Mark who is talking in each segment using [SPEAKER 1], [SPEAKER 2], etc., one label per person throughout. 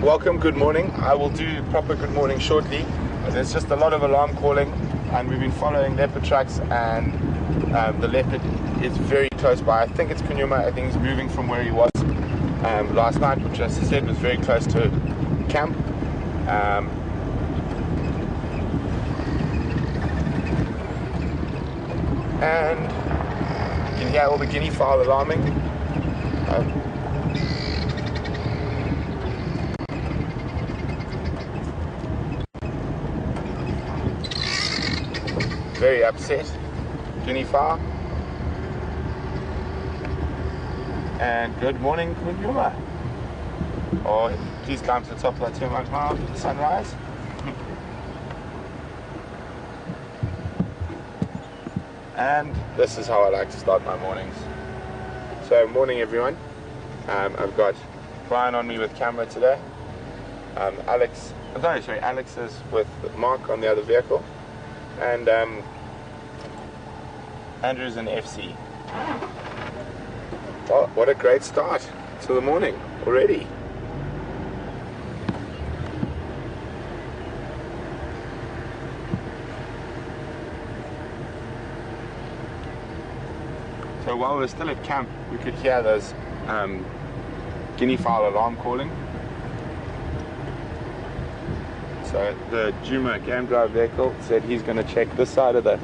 [SPEAKER 1] Welcome, good morning. I will do proper good morning shortly. There's just a lot of alarm calling, and we've been following leopard tracks, and the leopard is very close by. I think it's Djuma. I think he's moving from where he was last night, which, as I said, was very close to camp. And you can hear all the guinea fowl alarming. Very upset, guinea fowl. And good morning, Djuma. Oh, please climb to the top of that 2 mile with the sunrise. And this is how I like to start my mornings. So, morning everyone. I've got Brian on me with camera today. Alex is with Mark on the other vehicle. And Andrew's in FC. Well, what a great start to the morning already. So while we're still at camp, we could hear those guinea fowl alarm calling. So the Djuma game drive vehicle said he's going to check this side of the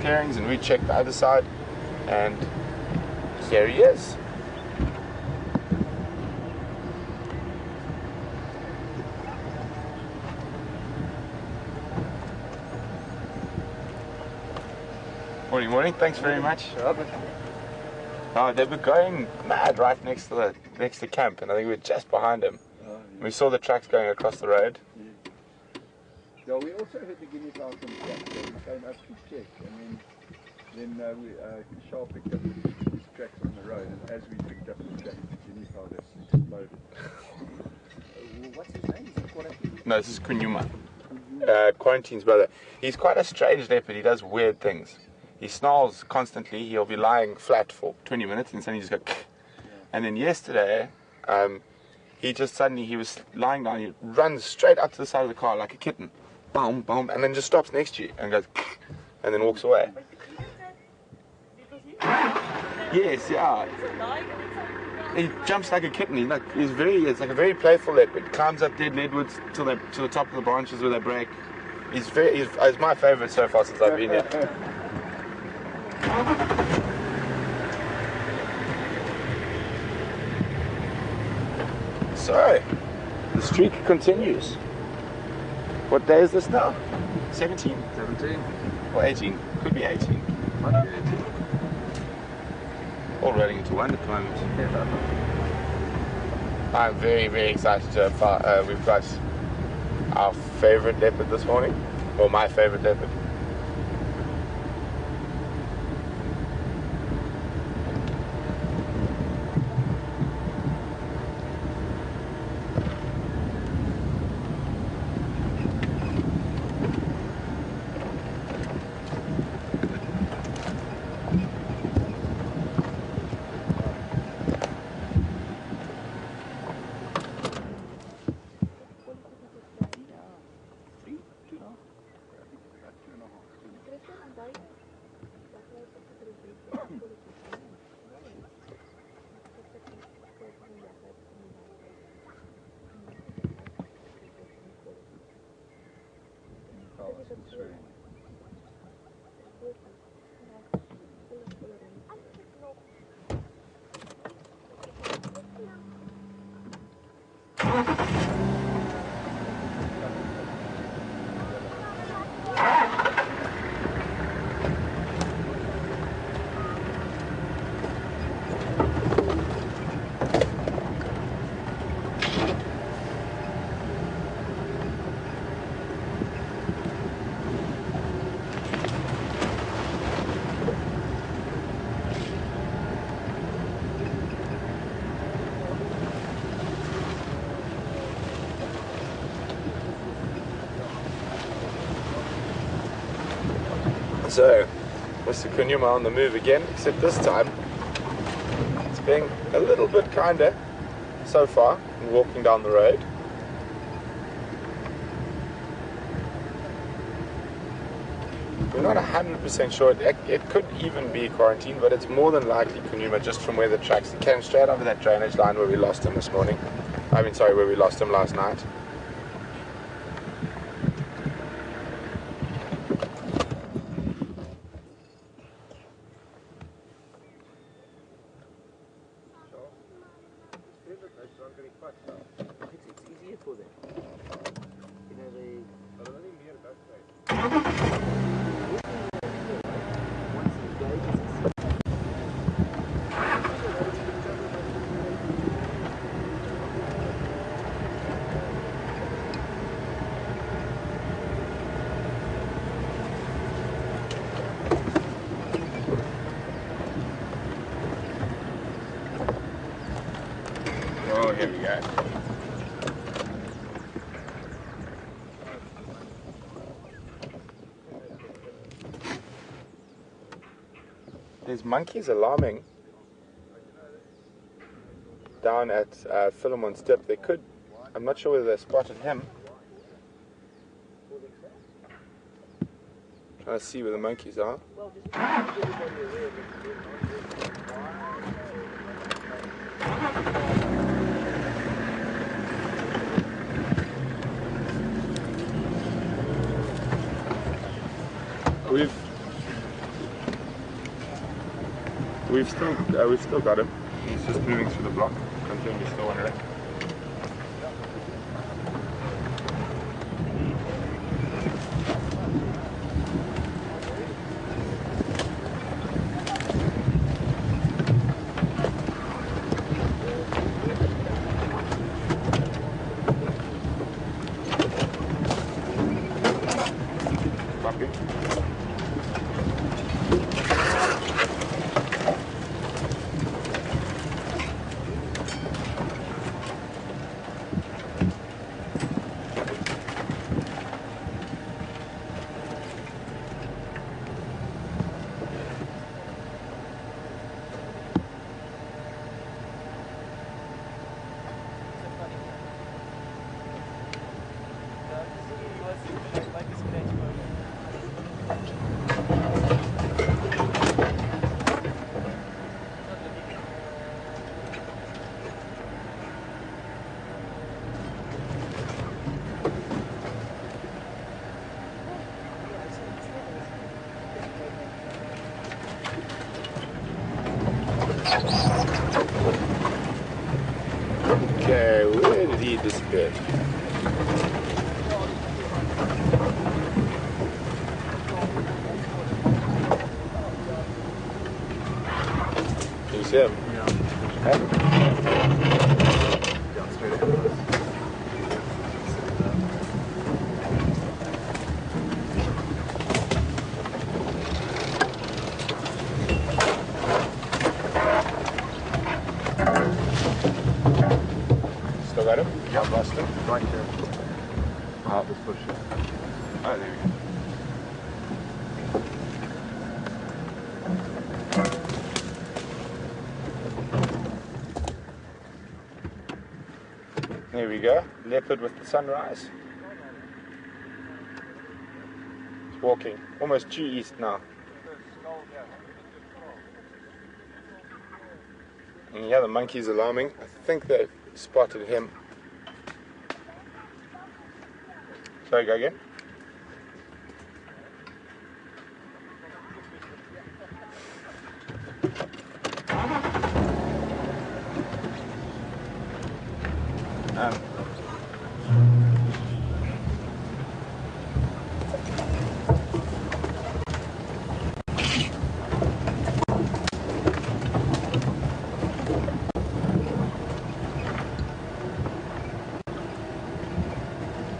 [SPEAKER 1] clearings, and we checked the other side, and here he is. Morning, morning. Thanks very much. Oh, they were going mad right next to camp, and I think we were just behind him. We saw the tracks going across the road.
[SPEAKER 2] Yeah, we also had the guinea fowl from camp, so we came up to check, and then Shaw picked up his tracks on the road, and as we picked up the tracks, the guinea fowl just exploded. What's his name? Is it Quarantine?
[SPEAKER 1] No, this is Djuma. Quarantine's brother. He's quite a strange leopard. He does weird things. He snarls constantly. He'll be lying flat for 20 minutes, and suddenly he just go, and then yesterday, he was lying down. He runs straight up to the side of the car like a kitten. Boom, boom, and then just stops next to you and goes, and then walks away. Yes, yeah. He jumps like a kitten. It's like a very playful leopard. Climbs up dead leadwoods to the top of the branches where they break. He's my favorite so far since I've been here. So, the streak continues. What day is this now? 17?
[SPEAKER 2] 17.
[SPEAKER 1] Or 18? Could be 18.
[SPEAKER 2] Might be 18.
[SPEAKER 1] All rolling into one at the moment. I'm very, very excited to have, we've got our favorite leopard this morning. Or my favorite leopard. So, Mr. Djuma on the move again, except this time it's being a little bit kinder. so far, walking down the road. We're not 100% sure. It could even be quarantine, but it's more than likely Djuma, just from where the tracks. He came straight over that drainage line where we lost him this morning. Where we lost him last night.
[SPEAKER 3] It's easier for them. You know, they...
[SPEAKER 1] Oh, here we go. There's monkeys alarming down at Philemon's Dip. They could, I'm not sure whether they spotted him. Trying to see where the monkeys are. We've still got him. He's just moving through the block. Confirm he's still on it. Puppy. Okay, where did he disappear? You see him?
[SPEAKER 3] Yeah.
[SPEAKER 1] Huh?
[SPEAKER 3] Yeah, straight ahead of us.
[SPEAKER 1] Still got him?
[SPEAKER 3] Yeah.
[SPEAKER 1] I've lost him.
[SPEAKER 3] Right here.
[SPEAKER 1] Oh,
[SPEAKER 3] This bush.
[SPEAKER 1] there we go. There we go. Leopard with the sunrise. It's walking. Almost due east now. And yeah, the monkey's alarming. I think they've spotted him. Sorry, go again.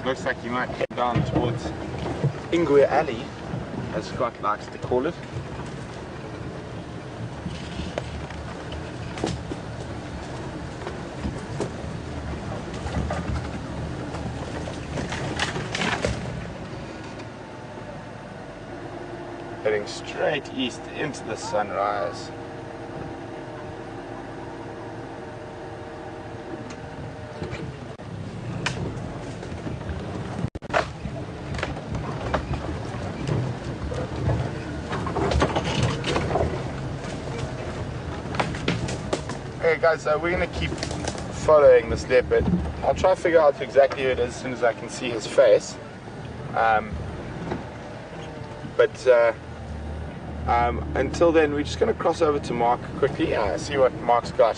[SPEAKER 1] Looks like you might head down towards Ingwe Alley, as Scott likes to call it. Heading straight east into the sunrise. guys, we're going to keep following this leopard. I'll try to figure out exactly who it is as soon as I can see his face. Until then, we're just going to cross over to Mark quickly, see what Mark's got.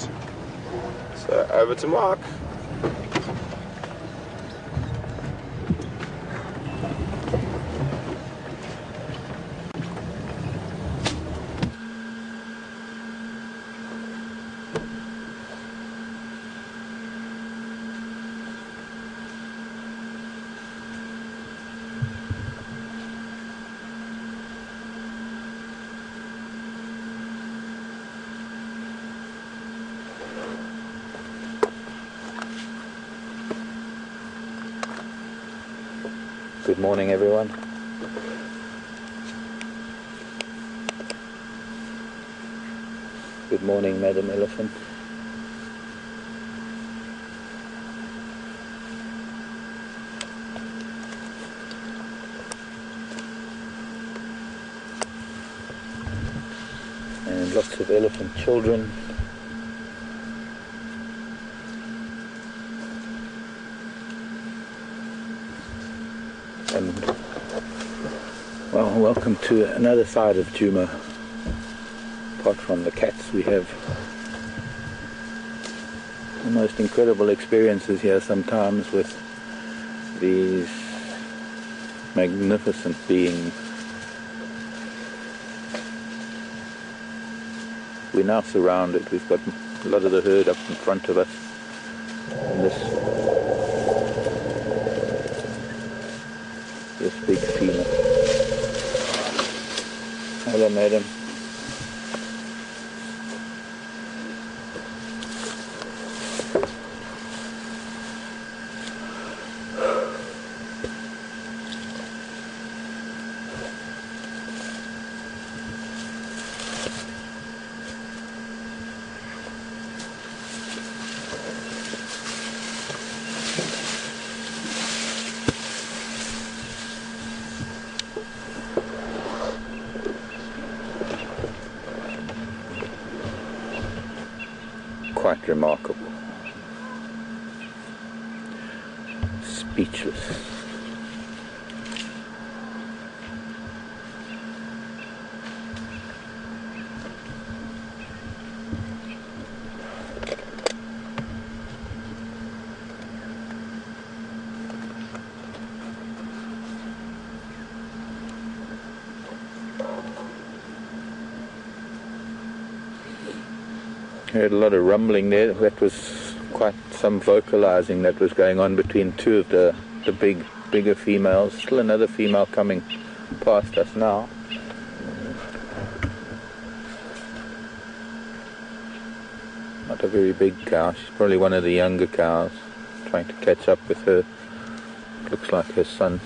[SPEAKER 1] So over to Mark.
[SPEAKER 4] Good morning, everyone. Good morning, Madam Elephant. And lots of elephant children. And well, welcome to another side of Djuma. Apart from the cats, we have the most incredible experiences here sometimes with these magnificent beings. We're now surrounded. We've got a lot of the herd up in front of us. And this big female. Hello, madam. Quite remarkable. Speechless. Heard a lot of rumbling there. That was quite some vocalizing that was going on between two of the bigger females. Still another female coming past us now. Not a very big cow. She's probably one of the younger cows, trying to catch up with her. Looks like her son.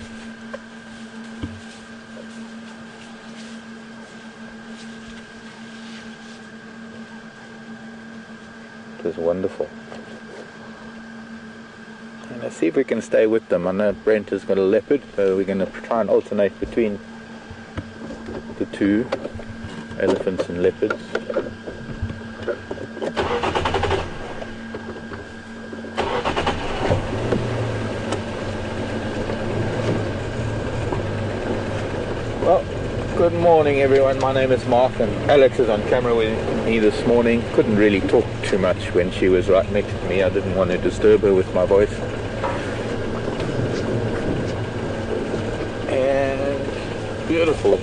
[SPEAKER 4] It was wonderful. And let's see if we can stay with them. I know Brent has got a leopard, so we're going to try and alternate between the two, elephants and leopards. Well, good morning everyone. My name is Mark and Alex is on camera with me this morning. Couldn't really talk too much when she was right next to me. I didn't want to disturb her with my voice. And beautiful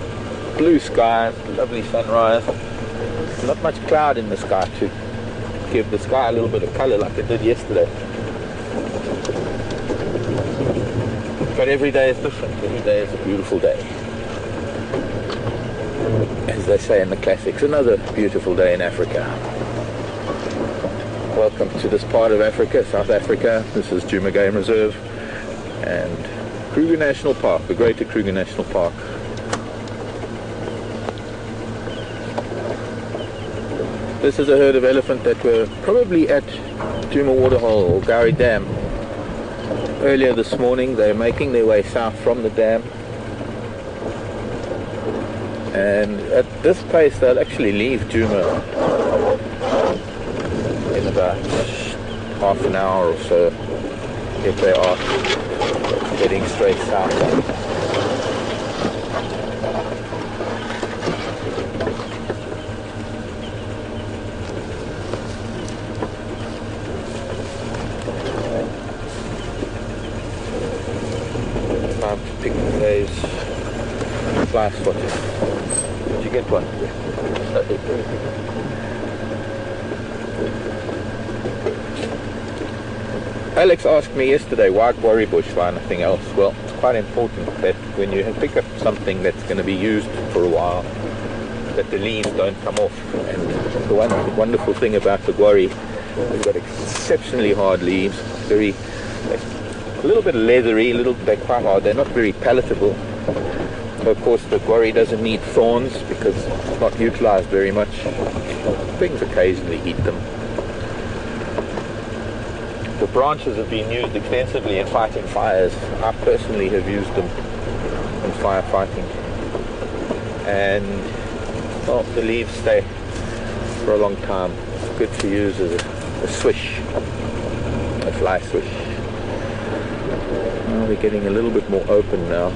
[SPEAKER 4] blue sky, lovely sunrise. Not much cloud in the sky to give the sky a little bit of colour like it did yesterday. But every day is different. Every day is a beautiful day. As they say in the classics, another beautiful day in Africa. Welcome to this part of Africa, South Africa. This is Djuma Game Reserve and Kruger National Park, the Greater Kruger National Park. This is a herd of elephant that were probably at Djuma Waterhole or Gowrie Dam. Earlier this morning they were making their way south from the dam. And at this pace they'll actually leave Djuma in about half an hour or so, if they are heading straight south. Time to pick today's fly spotter. Did you get one? Alex asked me yesterday why worry bush for nothing else. Well, it's quite important that when you pick up something that's going to be used for a while, that the leaves don't come off. And the one wonderful thing about the worry, they've got exceptionally hard leaves, a little bit leathery, they're quite hard, they're not very palatable. So of course the worry doesn't need thorns because it's not utilized very much. Things occasionally eat them. The branches have been used extensively in fighting fires. I personally have used them in firefighting. And well, the leaves stay for a long time. It's good to use as a swish, a fly swish. Well, we're getting a little bit more open now.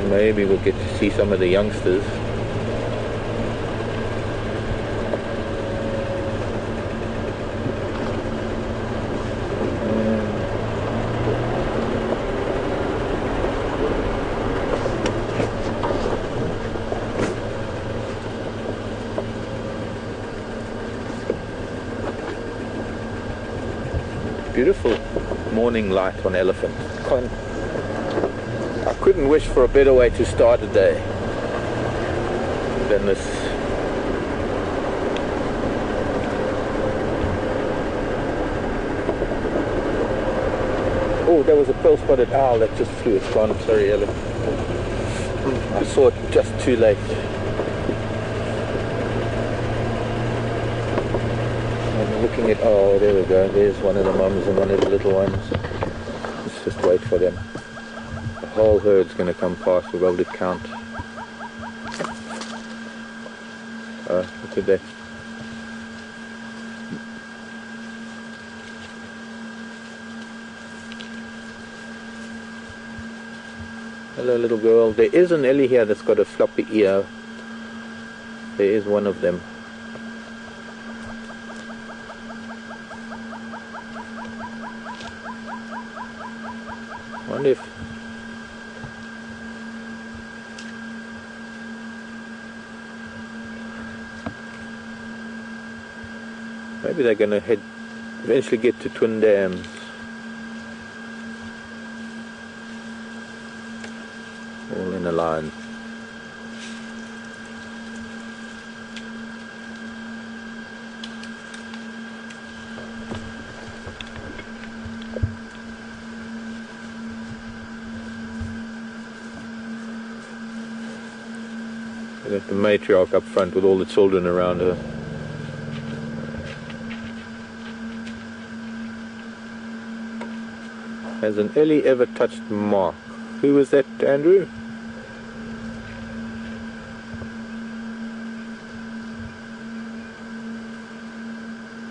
[SPEAKER 4] Maybe we'll get to see some of the youngsters. Beautiful morning light on elephant. I couldn't wish for a better way to start a day than this. Oh, there was a pearl-spotted owl that just flew. It's gone. Sorry, Ellen. I saw it just too late. I'm looking at, oh, there we go. There's one of the mums and one of the little ones. Let's just wait for them. The whole herd's going to come past. We'll be able to count. Look at that. Hello, little girl. There is an ellie here that's got a floppy ear. There is one of them. I wonder if maybe they're going to eventually get to Twin Dams. All in a line. Got the matriarch up front with all the children around her. Has an ellie ever touched Mark? Who was that, Andrew?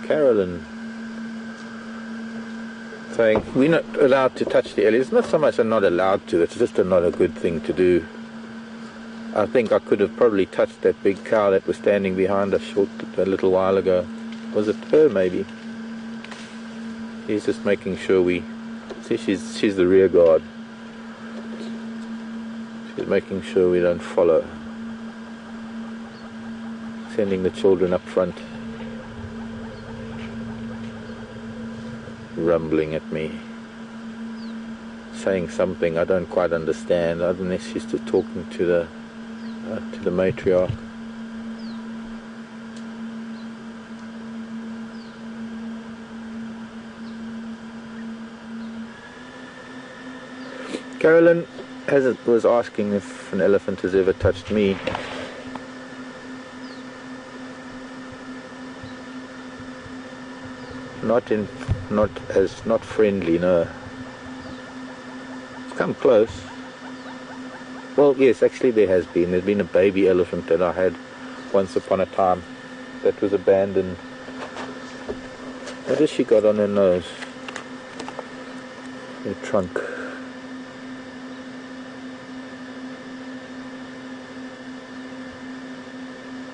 [SPEAKER 4] Carolyn. Saying we're not allowed to touch the ellie. It's not so much I'm not allowed to, it's just not a good thing to do. I think I could have probably touched that big cow that was standing behind us a little while ago. Was it her, maybe? He's just making sure we... See, she's the rear guard. She's making sure we don't follow. Sending the children up front. Rumbling at me. Saying something I don't quite understand. I don't know if she's just talking to the matriarch. Carolyn was asking if an elephant has ever touched me. Not friendly, no. It's come close. Well, yes, actually there has been. There's been a baby elephant that I had once upon a time that was abandoned What has she got on her nose? Her trunk.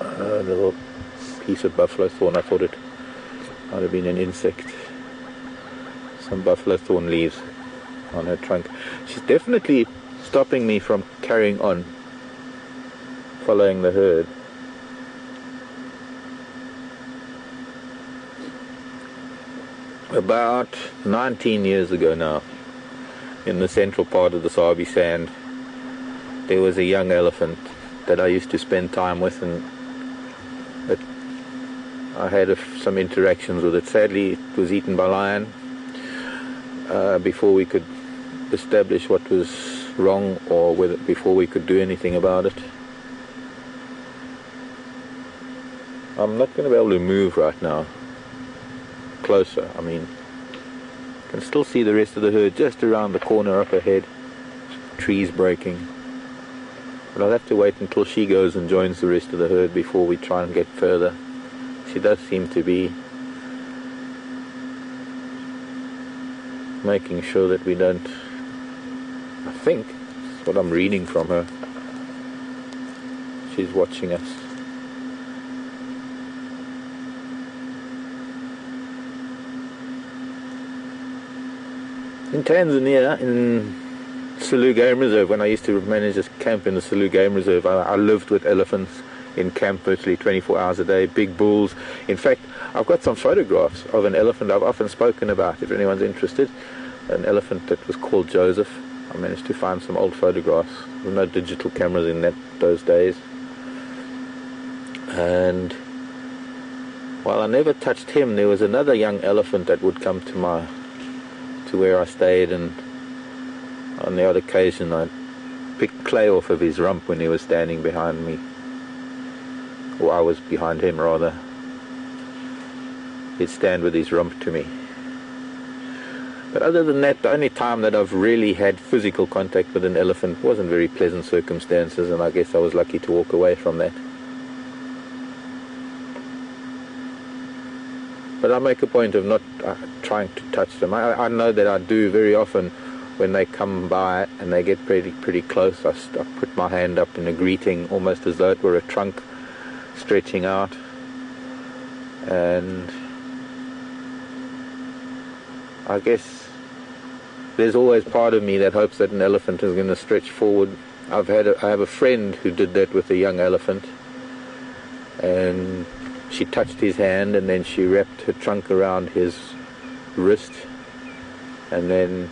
[SPEAKER 4] A little piece of buffalo thorn. I thought it might have been an insect. Some buffalo thorn leaves on her trunk. She's definitely stopping me from carrying on following the herd. About 19 years ago now, in the central part of the Sabi Sand, there was a young elephant that I used to spend time with, and I had some interactions with it. Sadly, it was eaten by lion before we could establish what was wrong, or before we could do anything about it. I'm not going to be able to move right now closer. I mean, I can still see the rest of the herd just around the corner up ahead. Trees breaking. But I'll have to wait until she goes and joins the rest of the herd before we try and get further. She does seem to be making sure that we don't, I think that's what I'm reading from her. She's watching us. In Tanzania, in Selous Game Reserve, when I used to manage this camp in the Selous Game Reserve, I lived with elephants in camp virtually 24 hours a day, big bulls. In fact, I've got some photographs of an elephant I've often spoken about, if anyone's interested. An elephant that was called Joseph. I managed to find some old photographs. There were no digital cameras in those days. And while I never touched him, there was another young elephant that would come to where I stayed, and on the odd occasion I picked clay off of his rump when he was standing behind me, or I was behind him rather. He'd stand with his rump to me. But other than that, the only time that I've really had physical contact with an elephant wasn't very pleasant circumstances, and I guess I was lucky to walk away from that. But I make a point of not trying to touch them. I know that I do very often when they come by and they get pretty close. I put my hand up in a greeting, almost as though it were a trunk stretching out. And I guess there's always part of me that hopes that an elephant is going to stretch forward. I have a friend who did that with a young elephant, and she touched his hand, and then she wrapped her trunk around his wrist, and then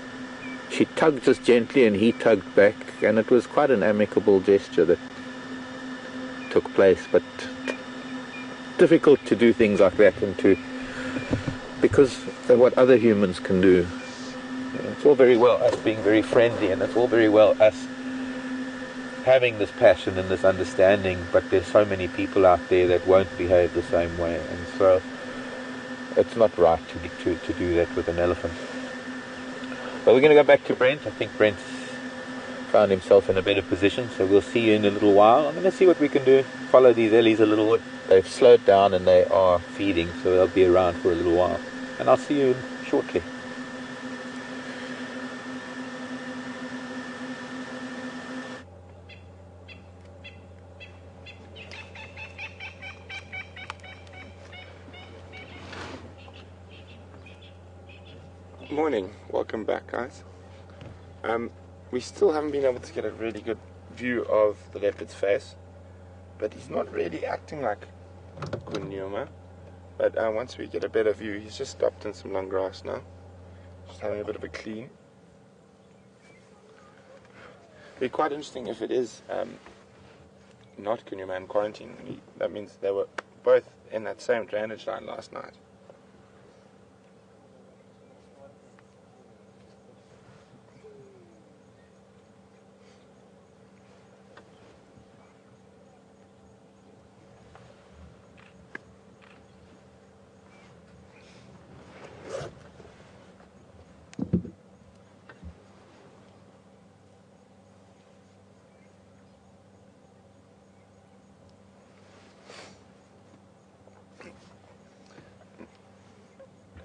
[SPEAKER 4] she tugged just gently and he tugged back, and it was quite an amicable gesture that took place. But difficult to do things like that, and because of what other humans can do. It's all very well us being very friendly, and it's all very well us having this passion and this understanding, but there's so many people out there that won't behave the same way, and so it's not right to do that with an elephant. But we're going to go back to Brent. I think Brent's found himself in a better position, so we'll see you in a little while. I'm going to see what we can do. Follow these ellies a little bit. They've slowed down and they are feeding, so they'll be around for a little while, and I'll see you shortly.
[SPEAKER 1] Morning, welcome back, guys. We still haven't been able to get a really good view of the leopard's face, but he's not really acting like Djuma. But once we get a better view, he's just stopped in some long grass now, just having a bit of a clean. It'd be quite interesting if it is not Djuma in quarantine. That means they were both in that same drainage line last night.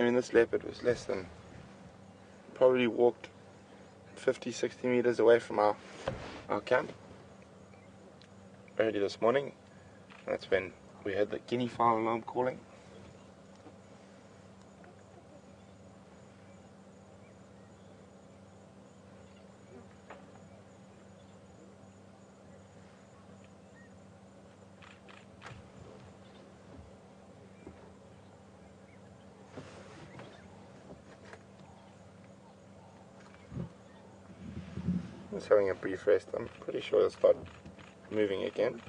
[SPEAKER 1] I mean, this leopard was less than, probably walked 50-60 meters away from our camp early this morning. That's when we heard the guinea fowl alarm calling. Just having a brief rest. I'm pretty sure it'll start moving again.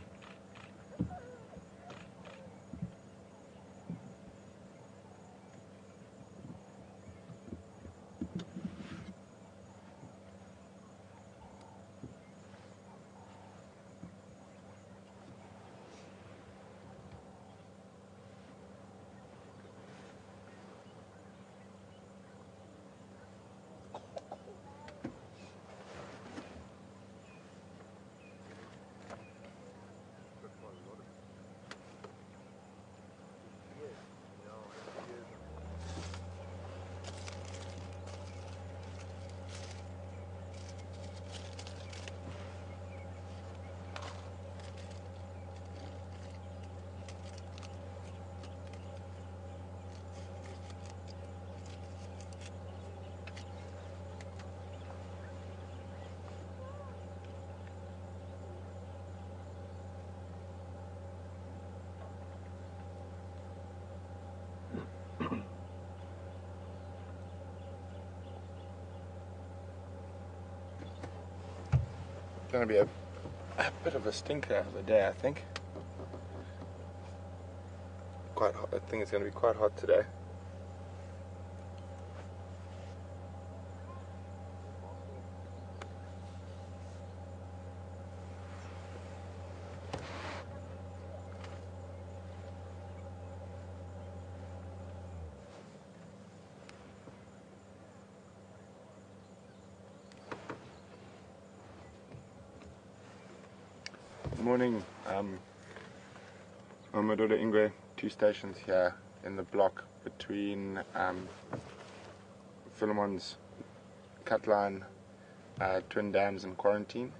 [SPEAKER 1] Going to be a bit of a stinker of a day, I think. Quite hot. I think it's going to be quite hot today. Morning, I'm my daughter Ingwe, 2 stations here in the block between Philemon's cut line, Twin Dams and Quarantine,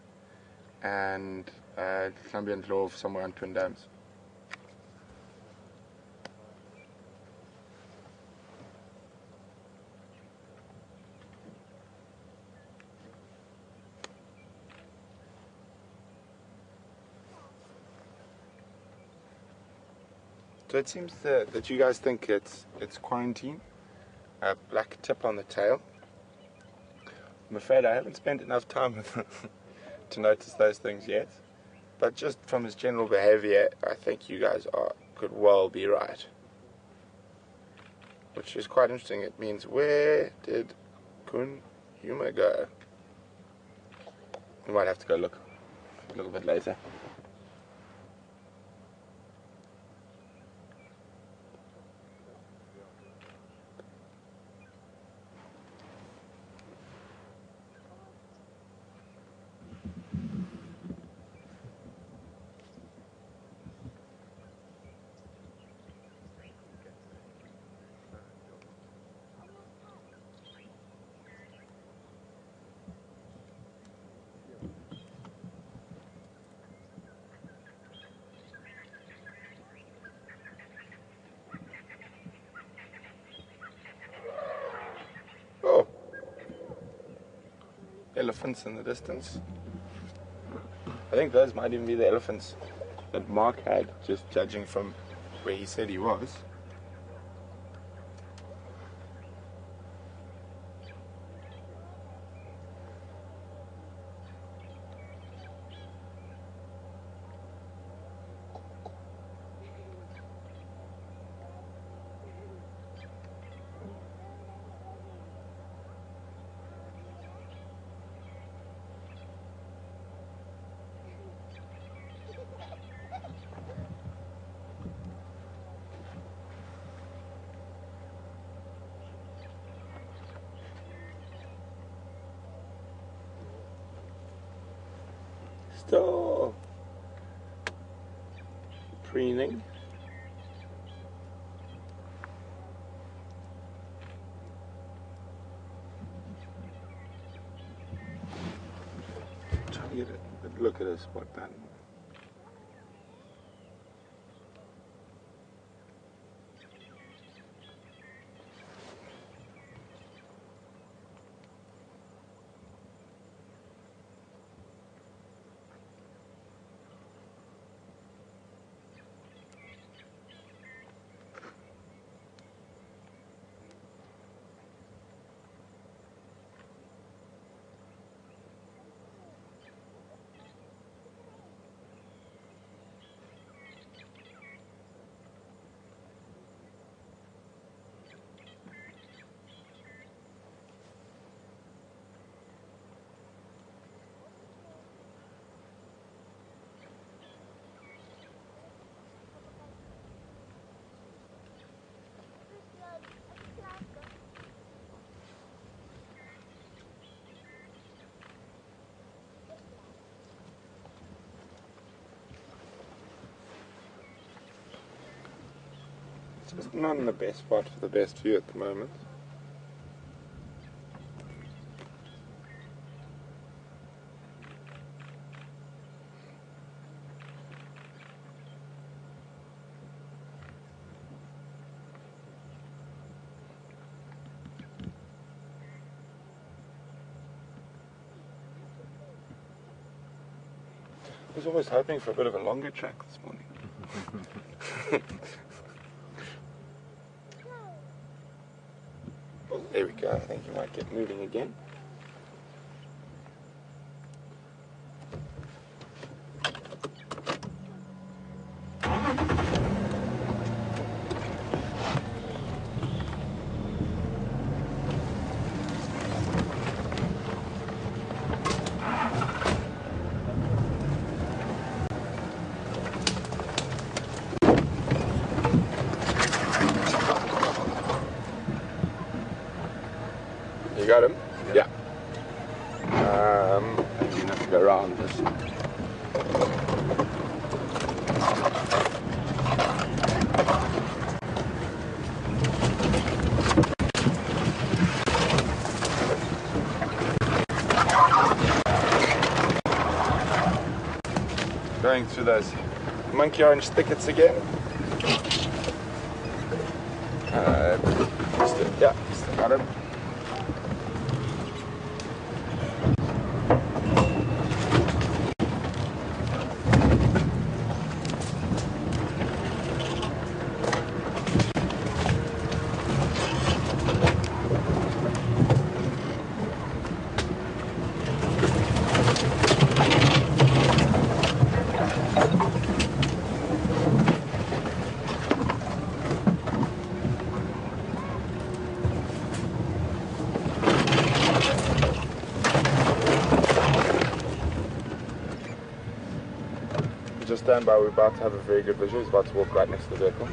[SPEAKER 1] and Columbia and Love somewhere on Twin Dams. So it seems that you guys think it's Quarantine, a black tip on the tail. I'm afraid I haven't spent enough time with to notice those things yet, but just from his general behavior, I think you guys could well be right, which is quite interesting. It means, where did Djuma go? We might have to go look a little bit later. Oh, elephants in the distance. I think those might even be the elephants that Mark had, just judging from where he said he was. Still preening. at a spot pattern. It's just not in the best spot for the best view at the moment. I was always hoping for a bit of a longer track this morning. Oh, there we go. I think you might get moving again. You got him? Yeah. You have to go around this. Going through those monkey orange thickets again. Yeah, still got him. Just stand by, we're about to have a very good visual. He's about to walk right next to the vehicle.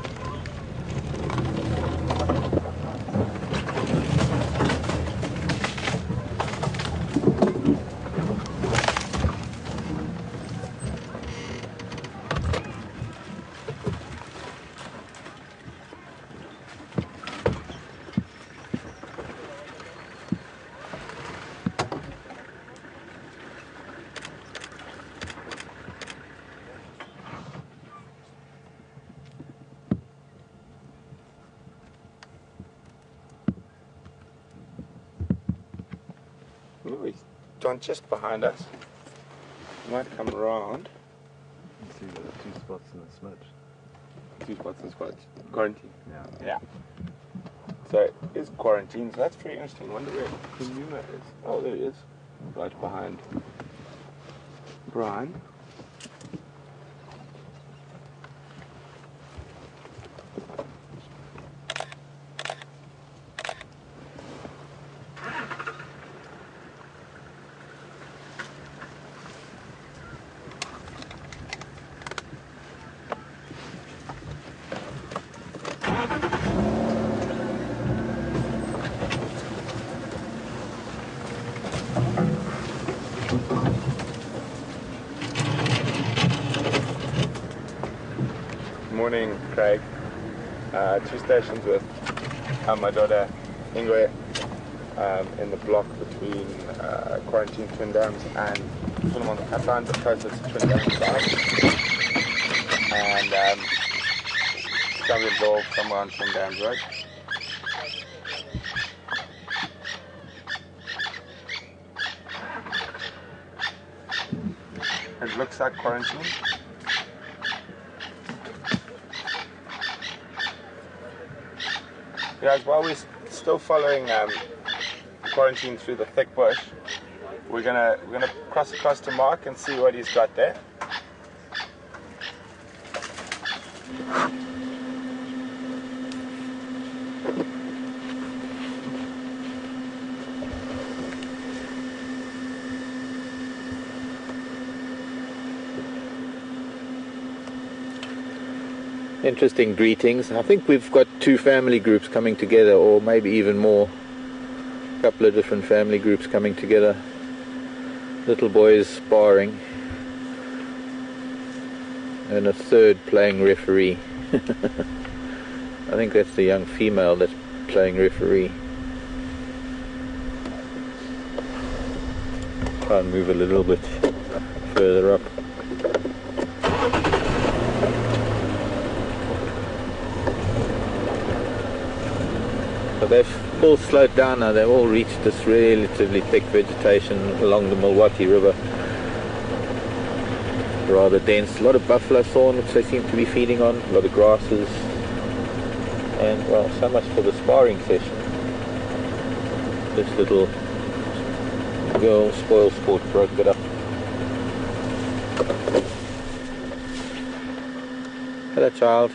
[SPEAKER 1] Oh, he's gone just behind us. He might come around.
[SPEAKER 5] You see the 2 spots in the smudge.
[SPEAKER 1] 2 spots in spots. Quarantine.
[SPEAKER 5] Yeah.
[SPEAKER 1] Yeah. So it's quarantine, so that's very interesting. I wonder where Djuma is. Oh, there he is. Right behind Brian. Morning, Craig. 2 stations with my daughter Ingwe in the block between Quarantine Twin Dams and film on the cut lines, of course it's 20 size. And some involved somewhere on Swindam Road. It looks like quarantine. Guys, while we're still following quarantine through the thick bush, we're gonna cross across to Mark and see what he's got there.
[SPEAKER 4] Interesting greetings. I think we've got 2 family groups coming together, or maybe even more. A couple of different family groups coming together. Little boys sparring. And a third playing referee. I think that's the young female that's playing referee. Try and move a little bit further up. But they've all slowed down now. They've all reached this relatively thick vegetation along the Milwaukee River. Rather dense. A lot of buffalo thorn, which they seem to be feeding on. A lot of grasses. And, well, so much for the sparring session. This little girl, spoil sport, broke it up. Hello, child.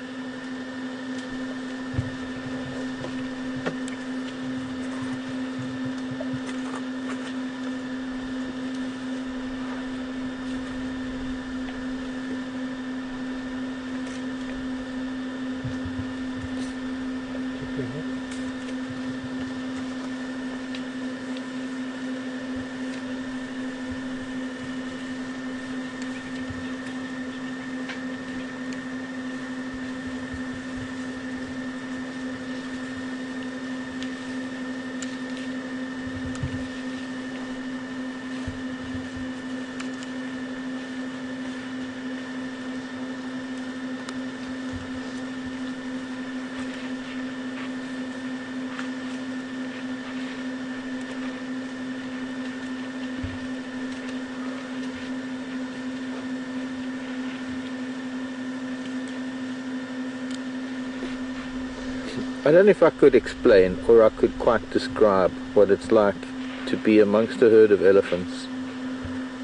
[SPEAKER 4] I don't know if I could explain, or I could quite describe what it's like to be amongst a herd of elephants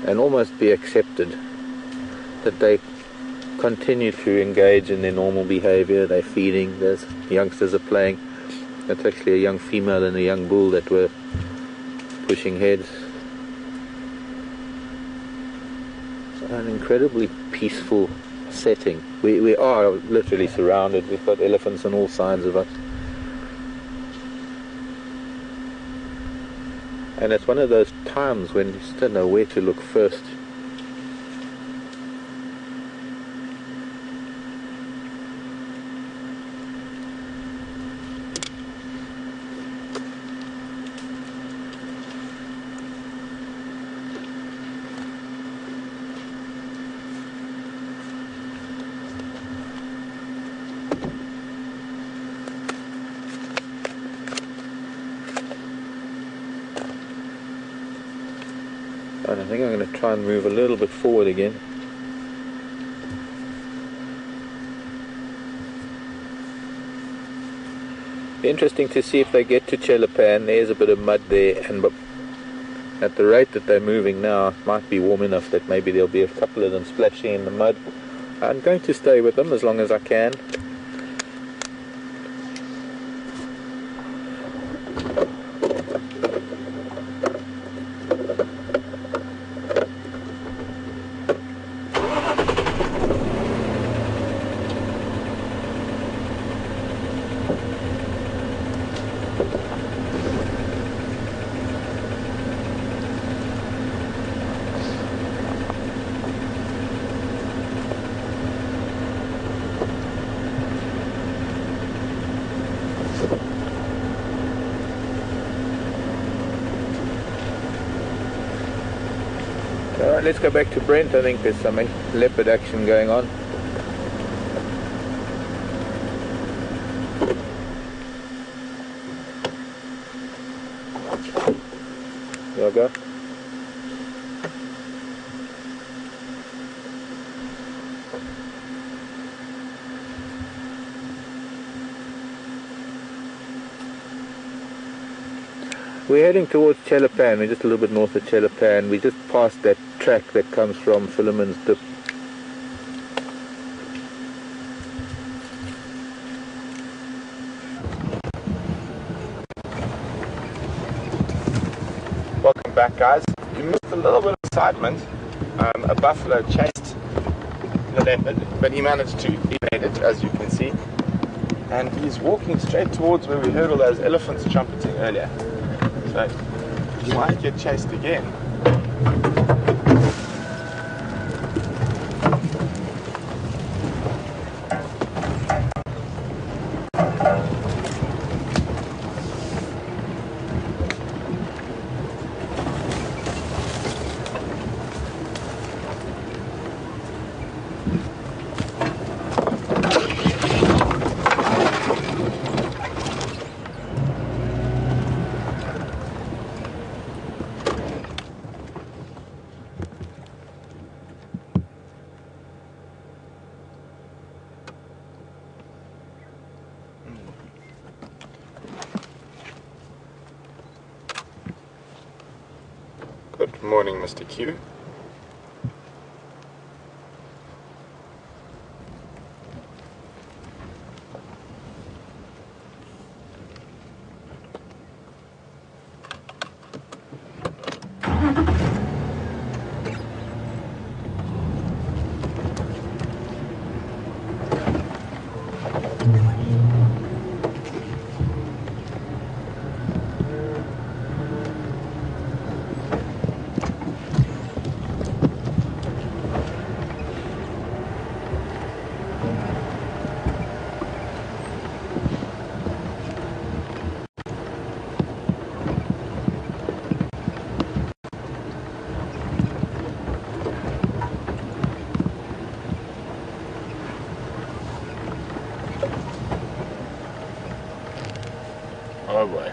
[SPEAKER 4] and almost be accepted that they continue to engage in their normal behavior. They're feeding, there's youngsters are playing. That's actually a young female and a young bull that were pushing heads. An incredibly peaceful setting. We are literally surrounded. We've got elephants on all sides of us. And it's one of those times when you just don't know where to look first. And I think I'm going to try and move a little bit forward again. Be interesting to see if they get to Chelapan. There's a bit of mud there, and at the rate that they're moving now, it might be warm enough that maybe there'll be a couple of them splashing in the mud. I'm going to stay with them as long as I can. let's go back to Brent. I think there's some leopard action going on. There we go. We're heading towards Chelapan. We're just a little bit north of Chelapan. We just passed that track that comes from Philemon's Dip.
[SPEAKER 1] Welcome back, guys. You missed a little bit of excitement. A buffalo chased the leopard, but he managed to evade it, as you can see. And he's walking straight towards where we heard all those elephants trumpeting earlier. So he might get chased again. Good morning, Mr. Q. Oh boy.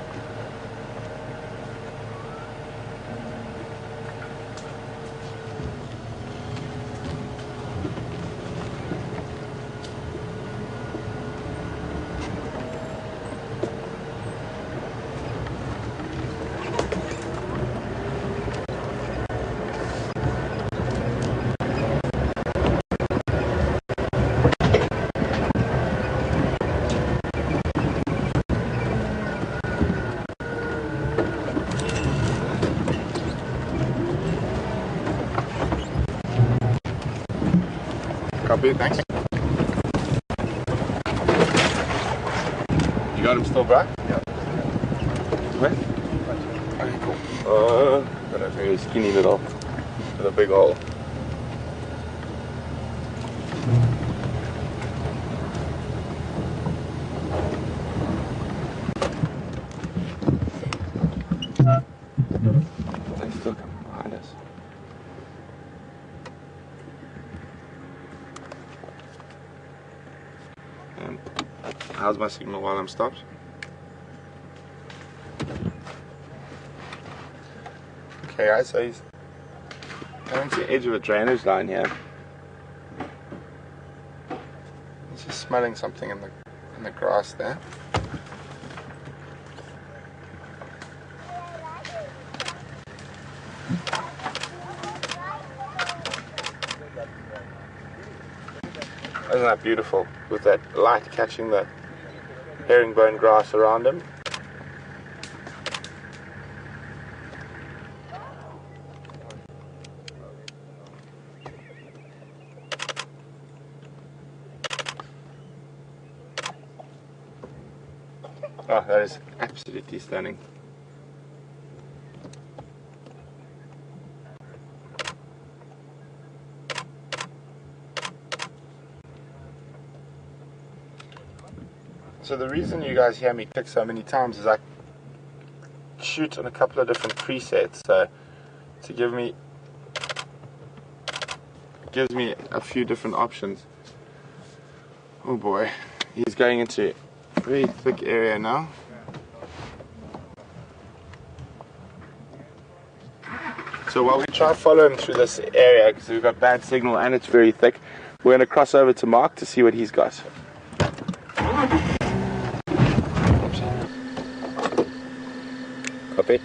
[SPEAKER 1] Copy, thanks. You got him still, bro?
[SPEAKER 2] Yeah.
[SPEAKER 1] Where? Okay, cool. Got a very skinny little, with a big hole. They still come behind us. How's my signal while I'm stopped? Okay guys, so he's coming to the edge of a drainage line here. He's just smelling something in the grass there. Isn't that beautiful, with that light catching the herringbone grass around him? Oh, that is absolutely stunning. So the reason you guys hear me click so many times is I shoot on a couple of different presets, so to give me gives me a few different options. Oh boy, he's going into a very thick area now. So while we try to follow him through this area, because we've got bad signal and it's very thick, we're going to cross over to Mark to see what he's got.
[SPEAKER 4] Copy.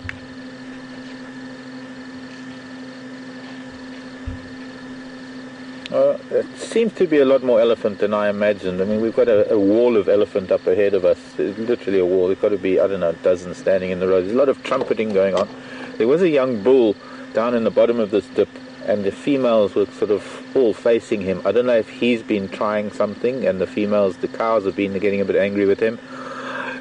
[SPEAKER 4] It seems to be a lot more elephant than I imagined. I mean, we've got a wall of elephant up ahead of us. There's literally a wall. There's got to be, I don't know, a dozen standing in the road. There's a lot of trumpeting going on. There was a young bull down in the bottom of this dip, and the females were sort of all facing him. I don't know if he's been trying something, and the cows have been getting a bit angry with him.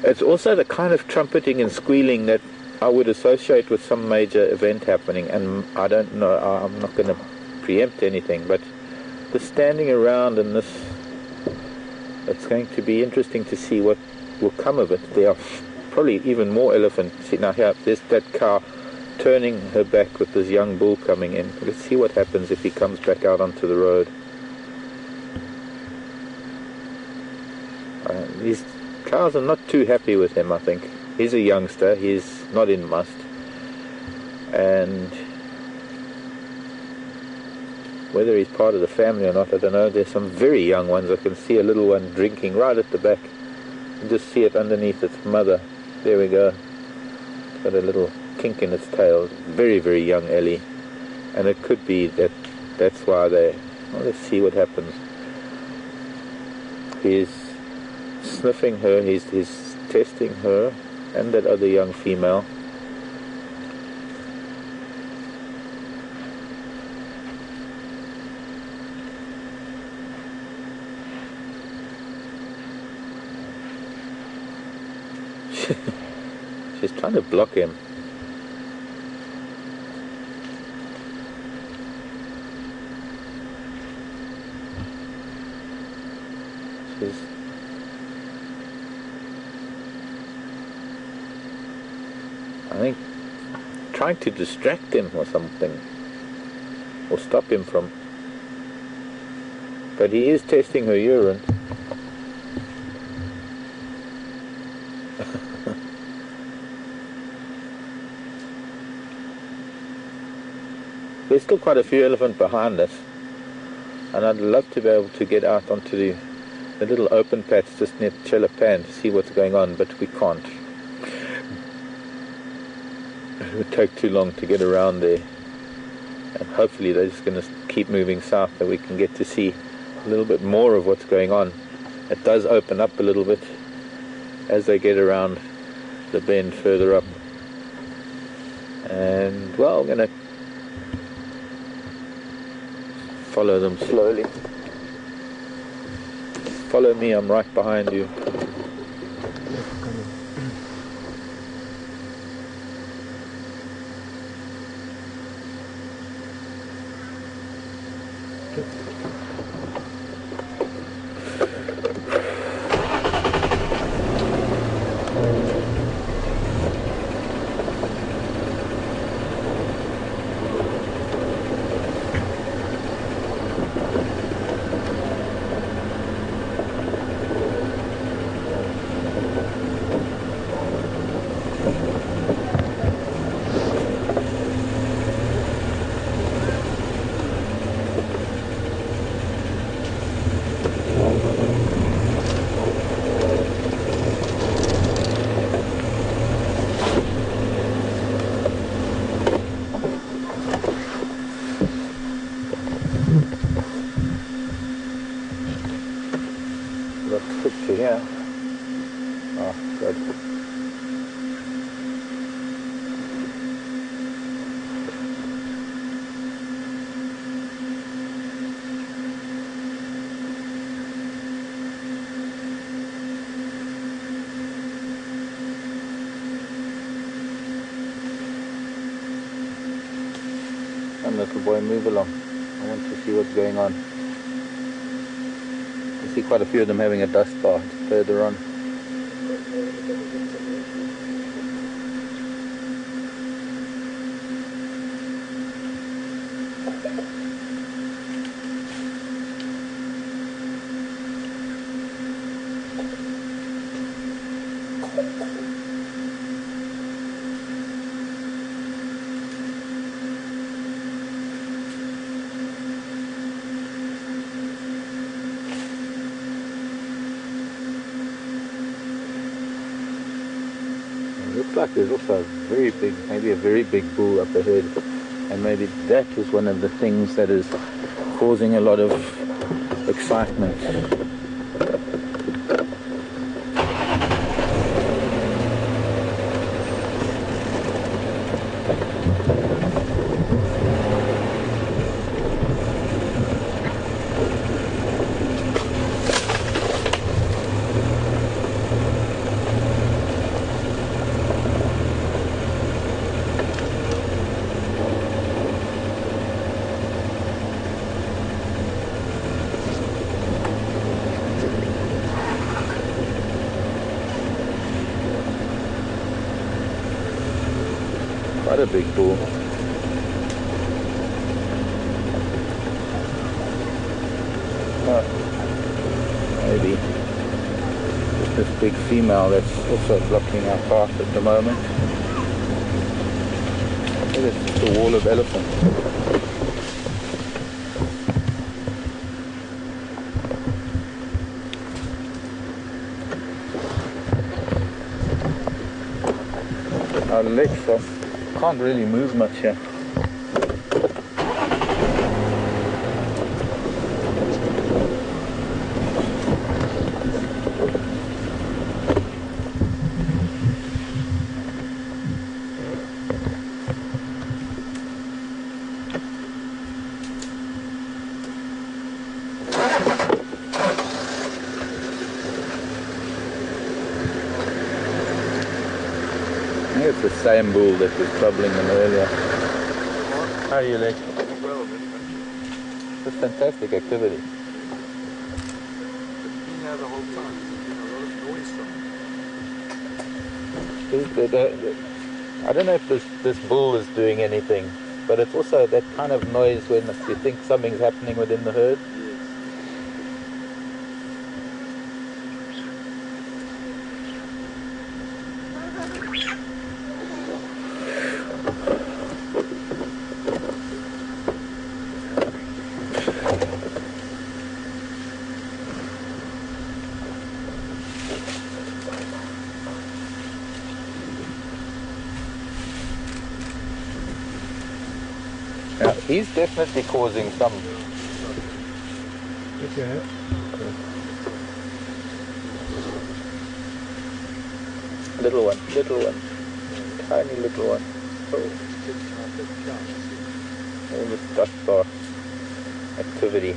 [SPEAKER 4] It's also the kind of trumpeting and squealing that I would associate with some major event happening, and I don't know, I'm not going to preempt anything, but the standing around and this, it's going to be interesting to see what will come of it. There are probably even more elephant. See, now here, there's that cow turning her back with this young bull coming in. Let's see what happens if he comes back out onto the road. These cows are not too happy with him, I think. He's a youngster, he's not in must, and whether he's part of the family or not, I don't know. There's some very young ones. I can see a little one drinking right at the back. You just see it underneath its mother. There we go. It's got a little kink in its tail. Very, very young Ellie, and it could be that's why they. Well, let's see what happens. He's sniffing her. He's testing her and that other young female. She's trying to block him. She's I think trying to distract him or something, or stop him from, but he is testing her urine. There's still quite a few elephant behind us, and I'd love to be able to get out onto the little open patch just near Chelapan to see what's going on, but we can't. It would take too long to get around there, and hopefully they're just going to keep moving south so we can get to see a little bit more of what's going on. It does open up a little bit as they get around the bend further up, and well, I'm going to follow them slowly. Follow me, I'm right behind you. Yeah. Oh, good. Come, little boy, move along. I want to see what's going on. I see quite a few of them having a dust bath further on. looks like there's also a very big, maybe a very big bull up ahead, and maybe that is one of the things that is causing a lot of excitement. Quite a big bull. Maybe just this big female that's also blocking our path at the moment. It is just a wall of elephants. Our legs can't really move much here. I think it's the same bull that was troubling them earlier. How are you, Lex?
[SPEAKER 2] Well,
[SPEAKER 4] It's fantastic activity.
[SPEAKER 2] been here the whole time. There's been a lot of noise from it.
[SPEAKER 4] I don't know if this bull is doing anything, but it's also that kind of noise when you think something's happening within the herd.
[SPEAKER 2] Yes.
[SPEAKER 4] Yeah, he's definitely causing some.
[SPEAKER 5] Okay.
[SPEAKER 4] Little one, tiny little one. All this dust bar activity.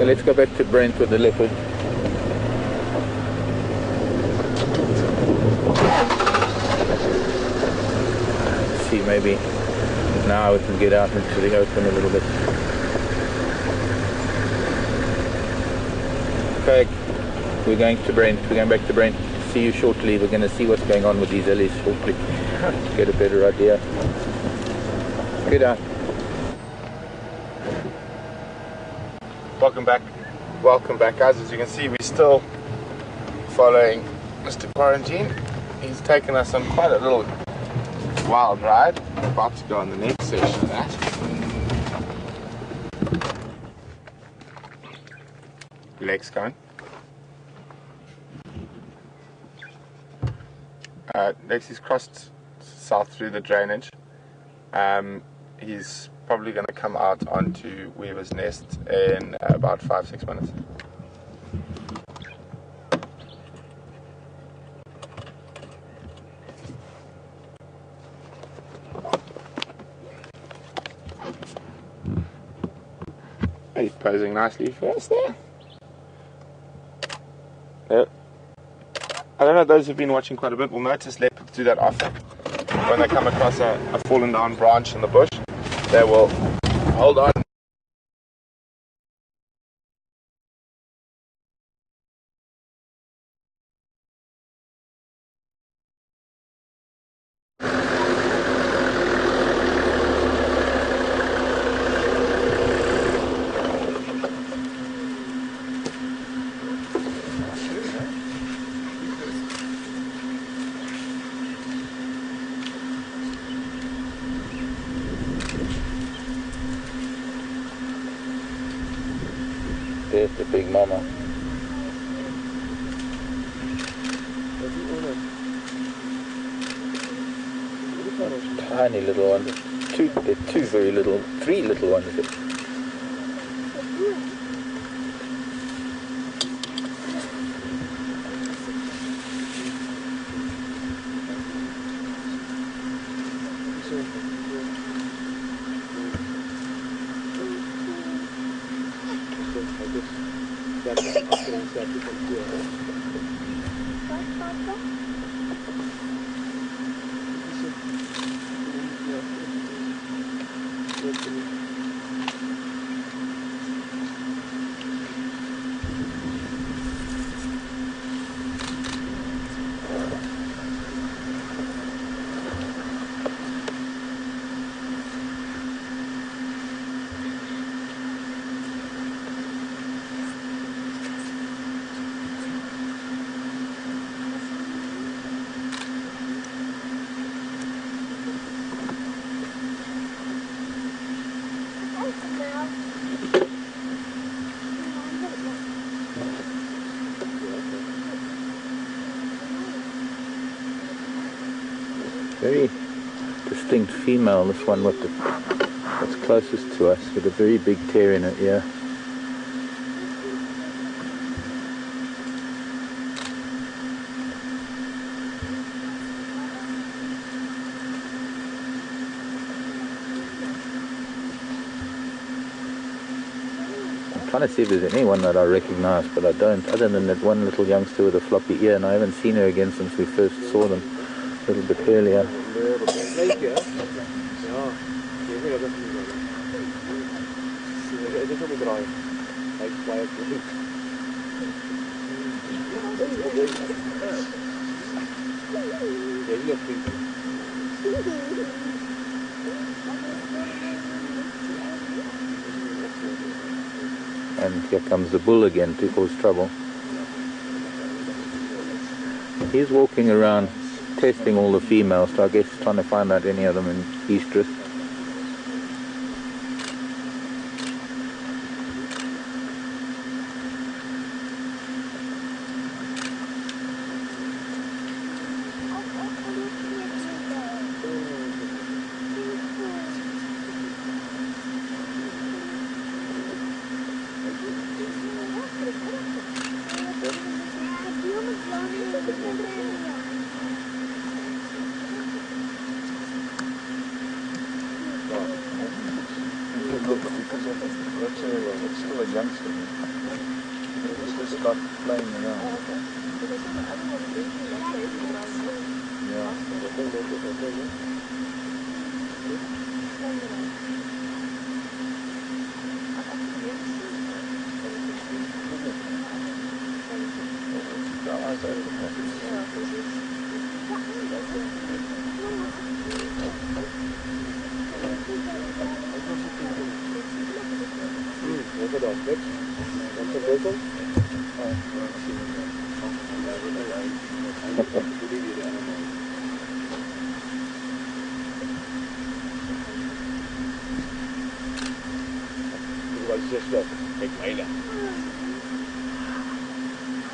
[SPEAKER 4] Let's go back to Brent with the leopard. Let's see, maybe now we can get out into the open a little bit. Okay, we're going to Brent. We're going back to Brent. See you shortly. We're going to see what's going on with these ellies shortly. Get a better idea. Good out.
[SPEAKER 1] Welcome back guys. As you can see, we're still following Mr. Quarantine. He's taken us on quite a little wild ride. We're about to go on the next session of that. Legs going. Lexi's crossed south through the drainage. He's probably going to come out onto Weaver's Nest in about 5-6 minutes. He's posing nicely for us there. I don't know, those who've been watching quite a bit will notice leopards do that often. When they come across a fallen down branch in the bush, they will hold on.
[SPEAKER 4] There's the big mama. Tiny little ones. Two very little, 3 little ones. Very distinct female, this one with what's closest to us, with a very big tear in her ear. I'm trying to see if there's anyone that I recognize, but I don't, other than that one little youngster with a floppy ear, and I haven't seen her again since we first saw them a little bit earlier. And here comes the bull again to cause trouble. He's walking around testing all the females, so I guess trying to find out any of them in estrus.
[SPEAKER 2] It's still a youngster. It's just like playing around.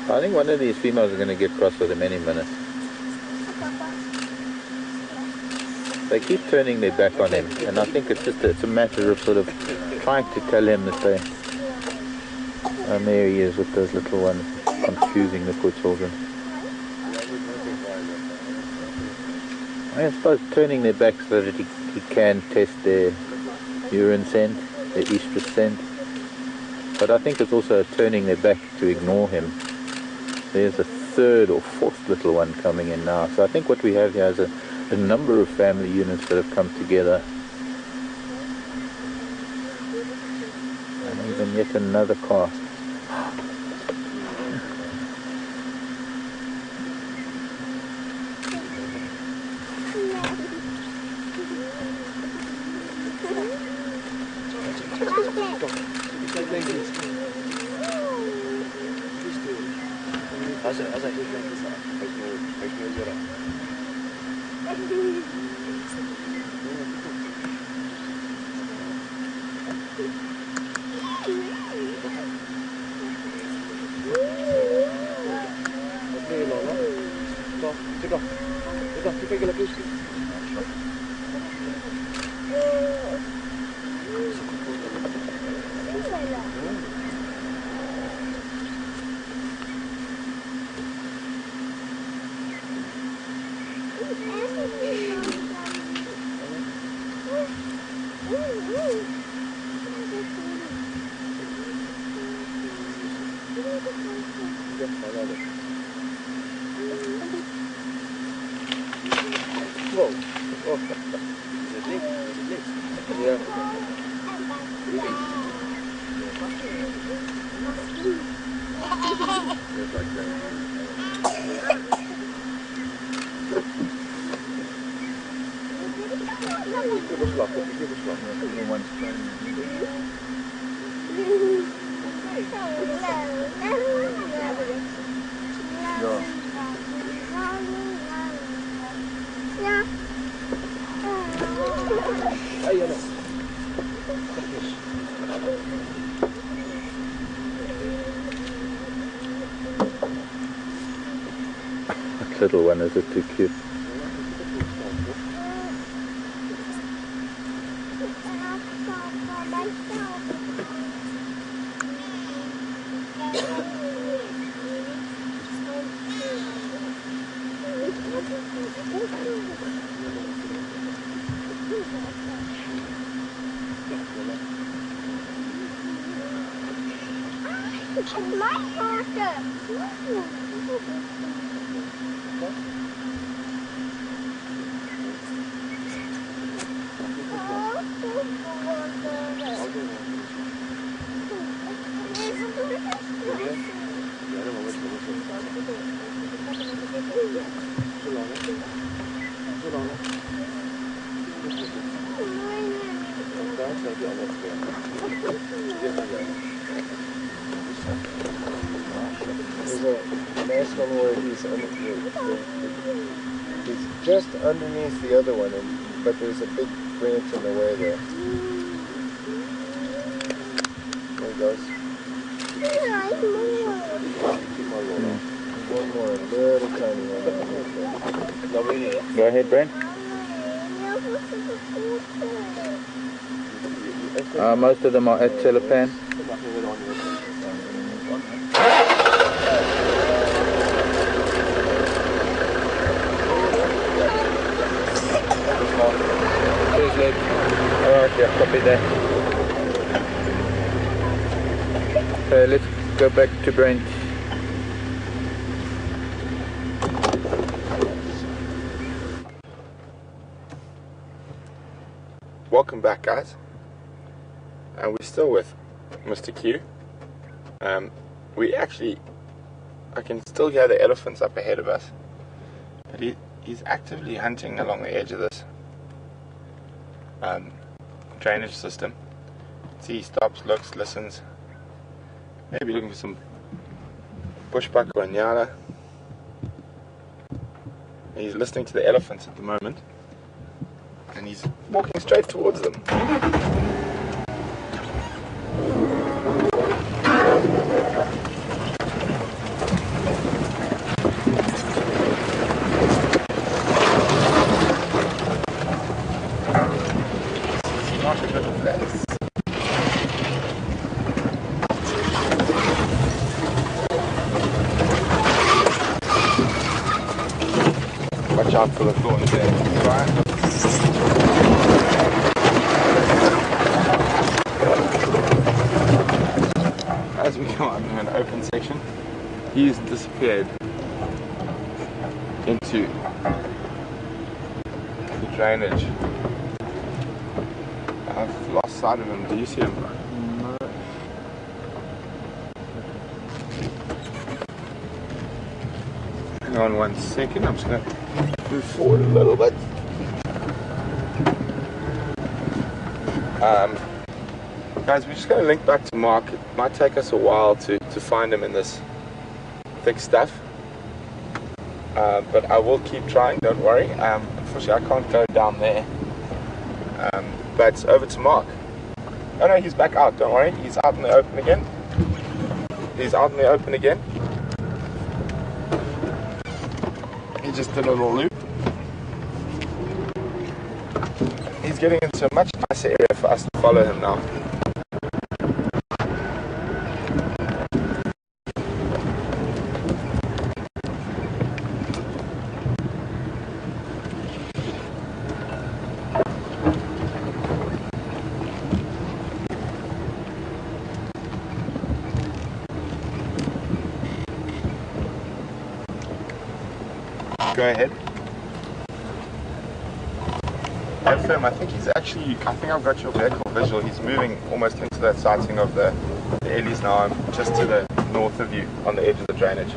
[SPEAKER 2] I think one of these females are going to get cross with him any minute. They keep turning their back on him, and I think it's a matter of sort of trying to tell him that they... And there he is with those little ones, confusing the poor children. I suppose turning their back so that he can test their urine scent, their estrus scent. But I think it's also turning their back to ignore him. There's a 3rd or 4th little one coming in now. So I think what we have here is a number of family units that have come together. And even yet another calf.
[SPEAKER 3] off. Take off. Take off. You take a look. Whoa. Oh. Is it lit? Is it lit? Yeah. Just like that. Give us luck. Give us luck. Everyone's
[SPEAKER 4] That little one, is it too cute?
[SPEAKER 6] There's a nice one where he's just underneath the other one, but there's a big branch in the way there. There he goes. One more, little tiny one.
[SPEAKER 4] Go ahead, Brent. Most of them are at Telepan. Alright, yeah, copy that. So let's go back to Brent.
[SPEAKER 1] Welcome back, guys. And we're still with Mr. Q. I can still hear the elephants up ahead of us, but he's actively hunting along the edge of this drainage system. See, he stops, looks, listens, maybe looking for some bushbuck or nyala. He's listening to the elephants at the moment, and he's walking straight towards them. Not a good place. Watch out for the thorns there, right? As we come out into an open section, he's disappeared into the drainage. I've lost sight of him. Do you see him?
[SPEAKER 6] No.
[SPEAKER 1] Hang on 1 second, I'm just going to move forward a little bit. Guys, we're just going to link back to Mark. It might take us a while to find him in this thick stuff. But I will keep trying, don't worry. Unfortunately, I can't go down there. But over to Mark. Oh no, he's back out, don't worry. He's out in the open again. He's out in the open again. He just did a little loop. He's getting into a much nicer area for us to follow him now. Go ahead. Firm, I think he's actually, I think I've got your vehicle visual. He's moving almost into that sighting of the Ellies now. I'm just to the north of you on the edge of the drainage.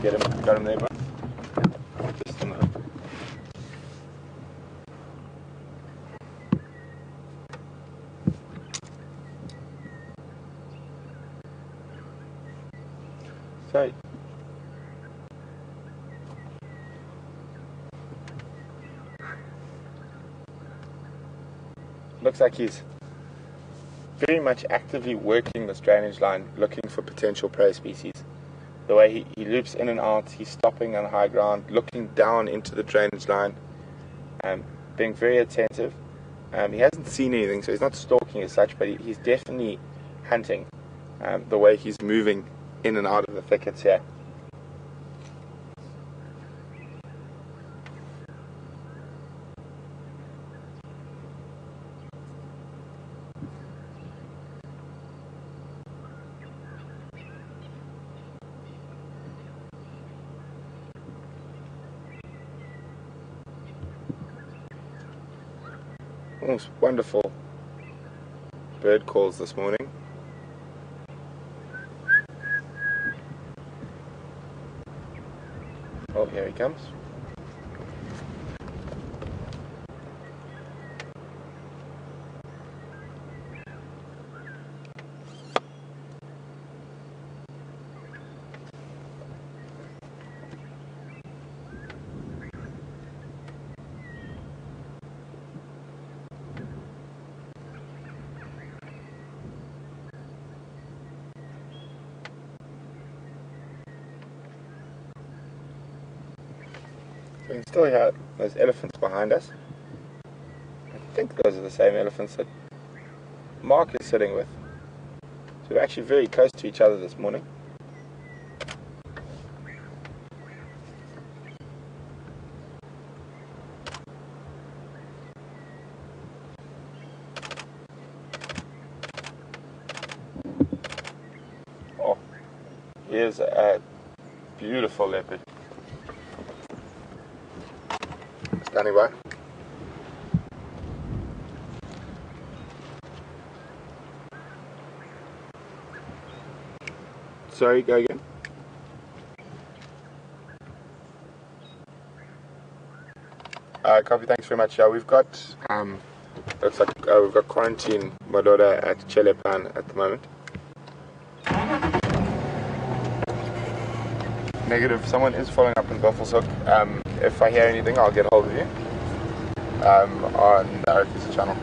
[SPEAKER 1] Get him, got him there, bro. Just in the... So, looks like he's very much actively working this drainage line, looking for potential prey species. The way he loops in and out, he's stopping on high ground, looking down into the drainage line, being very attentive. He hasn't seen anything, so he's not stalking as such, but he's definitely hunting the way he's moving in and out of the thickets here. Most wonderful bird calls this morning. Oh, here he comes. So you can still hear those elephants behind us. I think those are the same elephants that Mark is sitting with. So we're actually very close to each other this morning. Oh, here's a beautiful leopard. Standing by. Sorry, go again. Copy, thanks very much. Yeah, we've got looks like we've got quarantine Madora at Chelepan at the moment. Negative. Someone is following up in Buffelshoek. If I hear anything, I'll get hold of you on the WildEarthTV channel.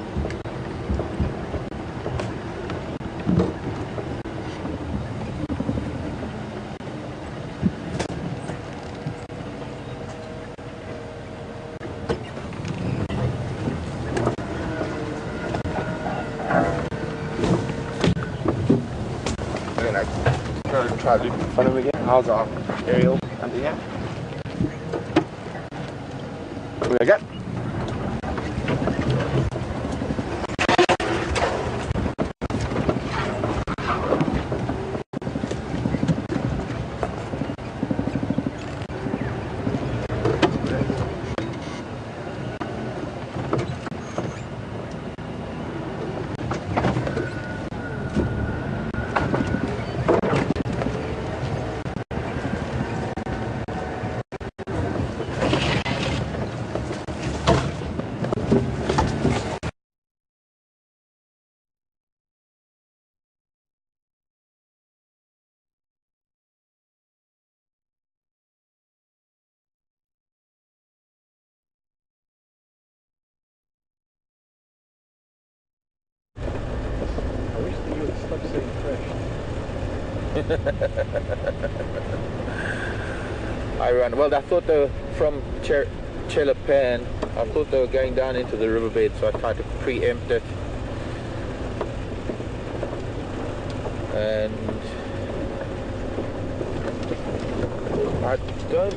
[SPEAKER 1] Try to loop in front of him again. How's our aerial under here? Here we go.
[SPEAKER 4] I run. Well, I thought they were from Chelapan. I thought they were going down into the riverbed, so I tried to preempt it. And I don't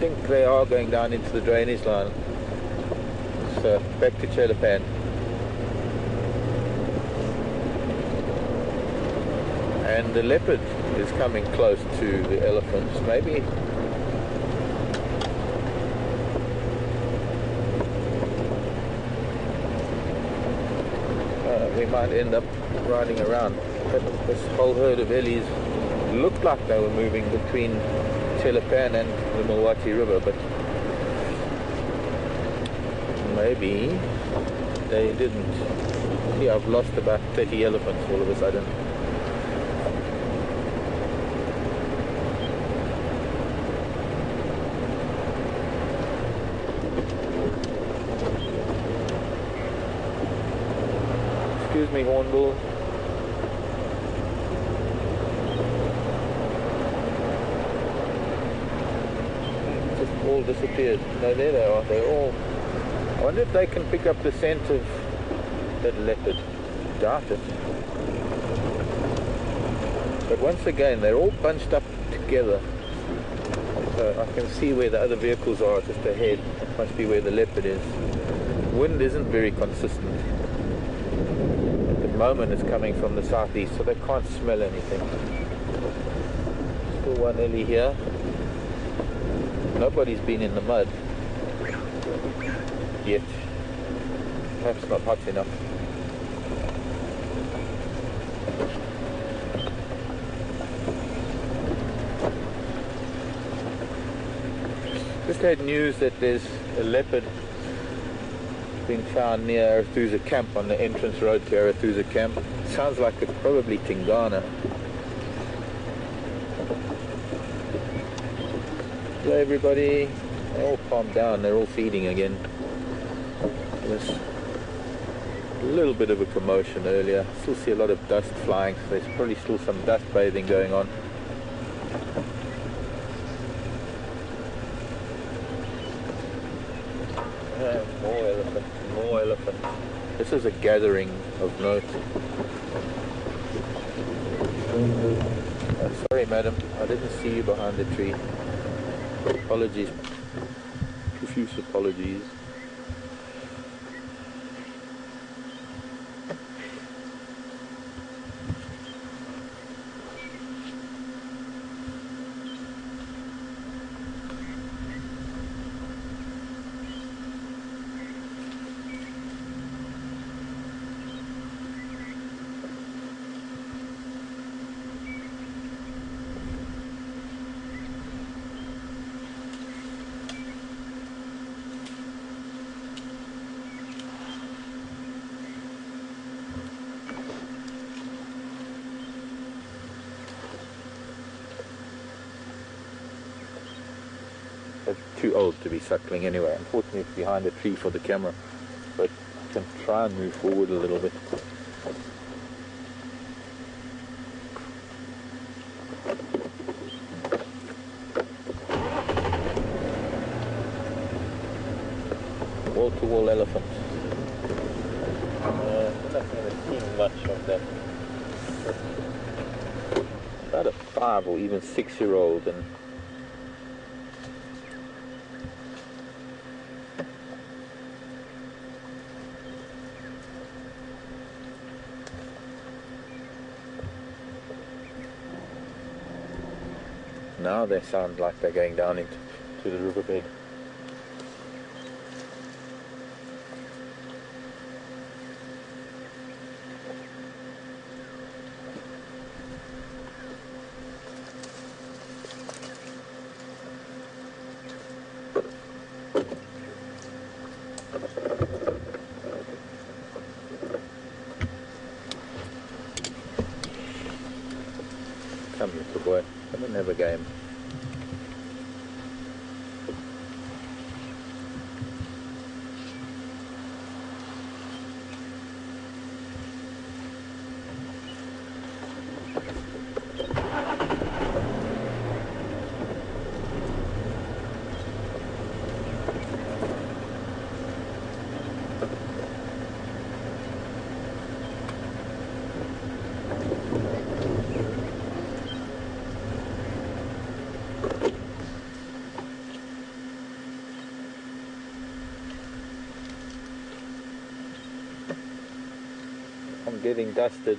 [SPEAKER 4] think they are going down into the drainage line. So back to Chelapan. And the leopard is coming close to the elephants. Maybe we might end up riding around. But this whole herd of Ellies looked like they were moving between Chelapan and the Milwaukee River, but maybe they didn't. Yeah, I've lost about 30 elephants all of a sudden. Excuse me, Hornbill. Just all disappeared. No, there they are. They're all... I wonder if they can pick up the scent of that leopard. Doubt it. But once again, they're all bunched up together. So I can see where the other vehicles are just ahead. That must be where the leopard is. Wind isn't very consistent. At the moment it's coming from the southeast, so they can't smell anything. Still one Ellie here. Nobody's been in the mud yet. Perhaps not hot enough. Just had news that there's a leopard been found near Arathusa Camp, on the entrance road to Arathusa Camp. Sounds like it's probably Tingana. Hello everybody. They all calmed down, they're all feeding again. There's a little bit of a commotion earlier. Still see a lot of dust flying, so there's probably still some dust bathing going on. More elephants, more elephants. This is a gathering of note. Sorry madam, I didn't see you behind the tree. Apologies. Profuse apologies. They're too old to be suckling anyway. Unfortunately it's behind a tree for the camera, but I can try and move forward a little bit. Wall-to-wall elephants. We're not going to see much of that. About a 5 or even 6-year-old, and now they sound like they're going down into the riverbed. Come little boy, come and have a game. getting dusted.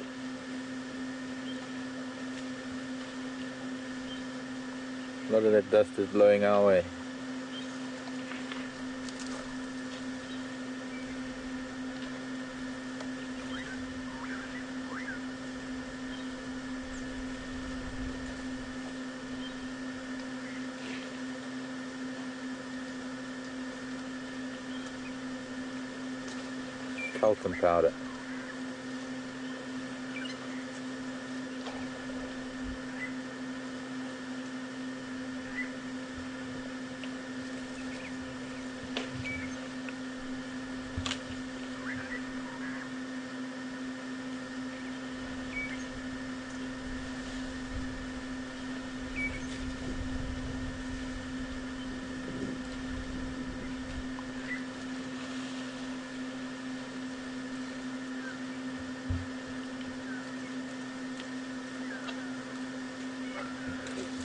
[SPEAKER 4] A lot of that dust is blowing our way. Talcum powder.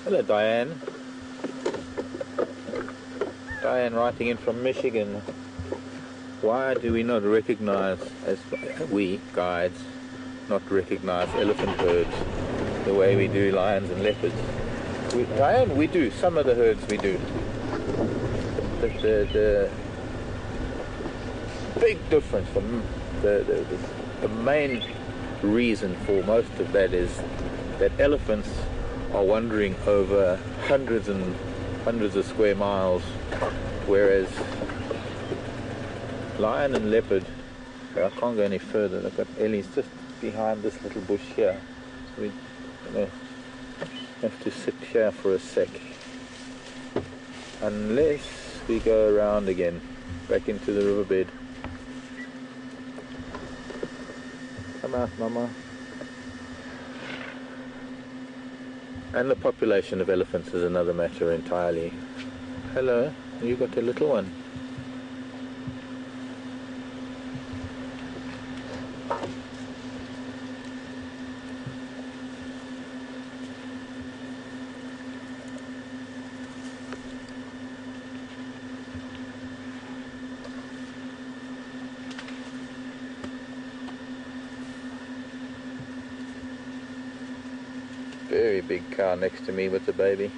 [SPEAKER 4] Hello, Diane. Diane writing in from Michigan. Why do we not recognize, as we guides, not recognize elephant herds the way we do lions and leopards? Diane, we do. Some of the herds we do. The big difference, the main reason for most of that is that elephants are wandering over hundreds and hundreds of square miles, whereas lion and leopard, I can't go any further. Look at Ellie's just behind this little bush here. We're gonna have to sit here for a sec, unless we go around again back into the riverbed. Come out, Mama. And the population of elephants is another matter entirely. Hello, you got a little one. Very big car next to me with the baby.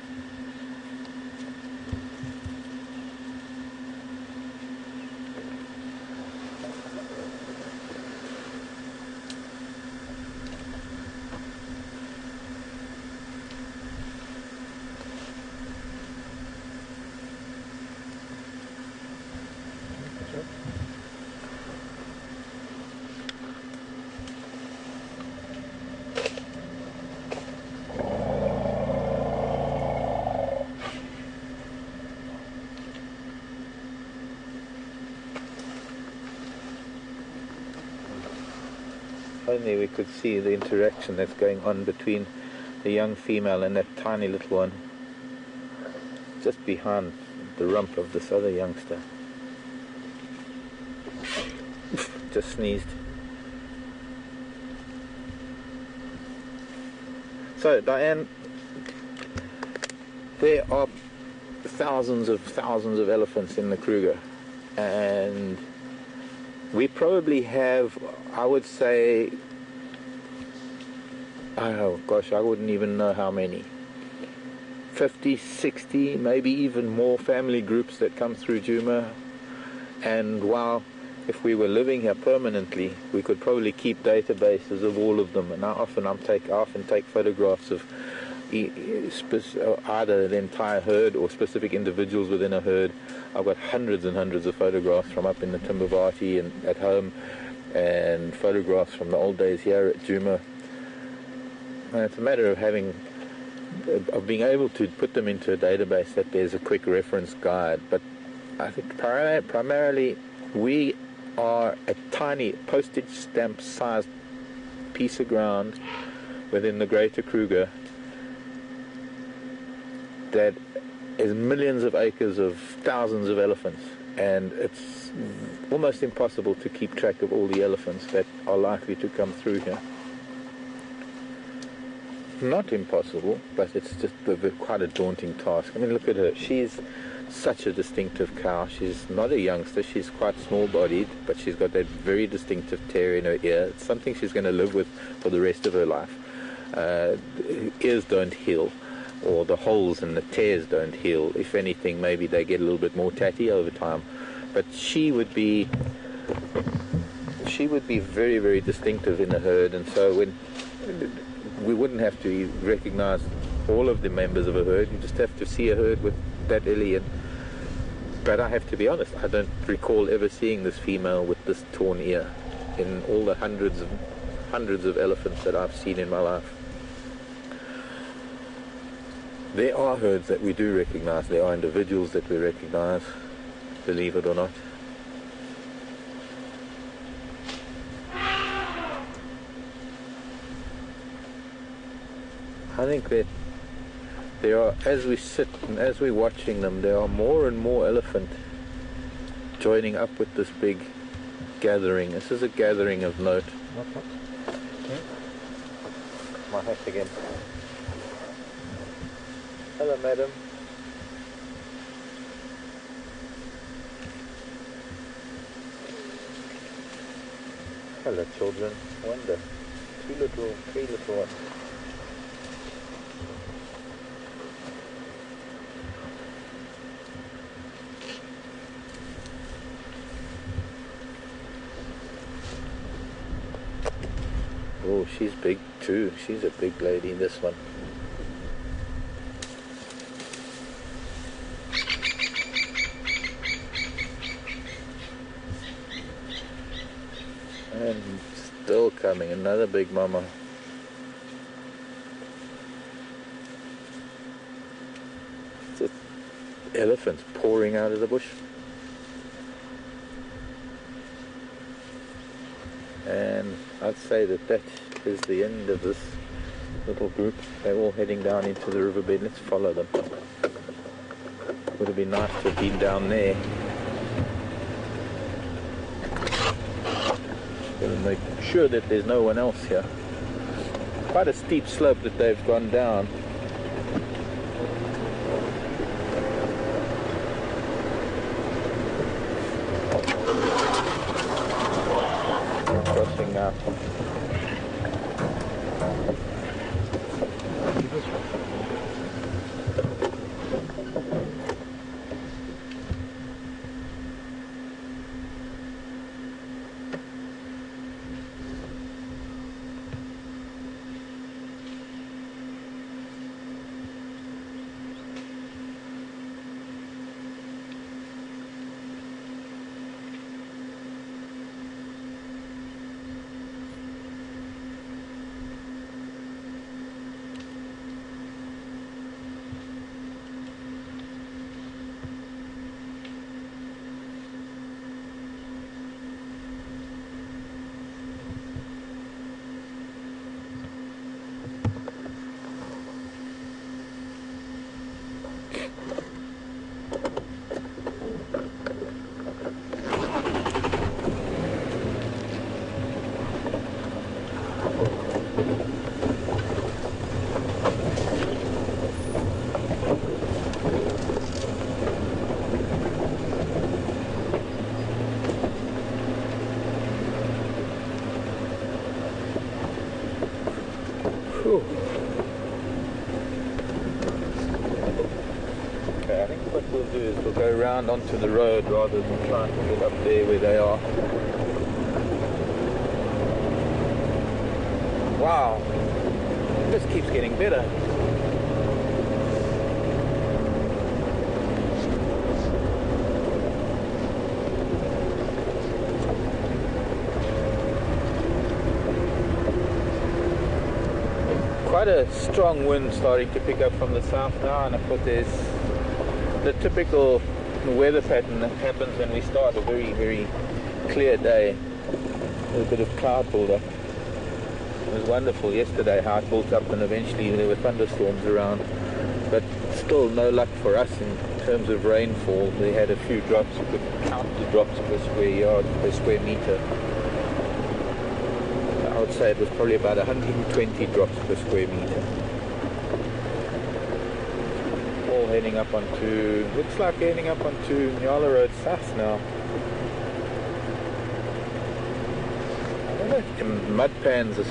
[SPEAKER 4] Only we could see the interaction that's going on between the young female and that tiny little one just behind the rump of this other youngster. Just sneezed. So Diane, there are thousands of elephants in the Kruger, and we probably have, I would say, oh gosh, I wouldn't even know how many. 50, 60, maybe even more family groups that come through Djuma. And while if we were living here permanently, we could probably keep databases of all of them. And I often take photographs of either the entire herd or specific individuals within a herd. I've got hundreds and hundreds of photographs from up in the Timbavati and at home, and photographs from the old days here at Djuma. And it's a matter of being able to put them into a database that there's a quick reference guide. But I think primarily we are a tiny postage stamp sized piece of ground within the greater Kruger that is millions of acres of thousands of elephants, and it's almost impossible to keep track of all the elephants that are likely to come through here. not impossible, but it's just quite a daunting task. I mean, look at her. She's such a distinctive cow. She's not a youngster. She's quite small-bodied, but she's got that very distinctive tear in her ear. It's something she's going to live with for the rest of her life. Ears don't heal, or the holes and the tears don't heal. If anything, maybe they get a little bit more tatty over time. But she would be very, very distinctive in the herd, and so when we wouldn't have to recognize all of the members of a herd, you just have to see a herd with that Ellie. But I have to be honest, I don't recall ever seeing this female with this torn ear in all the hundreds of elephants that I've seen in my life. There are herds that we do recognize, there are individuals that we recognize, believe it or not. I think that there are, as we sit and as we're watching them, there are more and more elephant joining up with this big gathering. This is a gathering of note. My hat again. Hello, madam. Hello, children. Wonder. 3 little ones. Oh, she's big too. She's a big lady, this one. And still coming, another big mama. Just elephants pouring out of the bush. And I'd say that that is the end of this little group. They're all heading down into the riverbed. Let's follow them. Would have been nice to have been down there. Going to make sure that there's no one else here. Quite a steep slope that they've gone down. Crossing now. Okay, I think what we'll do is we'll go around onto the road rather than trying to get up there where they are. Wow, this keeps getting better. Quite a strong wind starting to pick up from the south now, and of course there's the typical weather pattern that happens when we start a very, very clear day. There's a bit of cloud build-up. It was wonderful yesterday how it built up, and eventually there were thunderstorms around, but still no luck for us in terms of rainfall. We had a few drops. You could count the drops per square yard, per square meter. I would say it was probably about 120 drops per square meter. all heading up onto, looks like heading up onto Nyala Road South now. I don't know if the mud pans are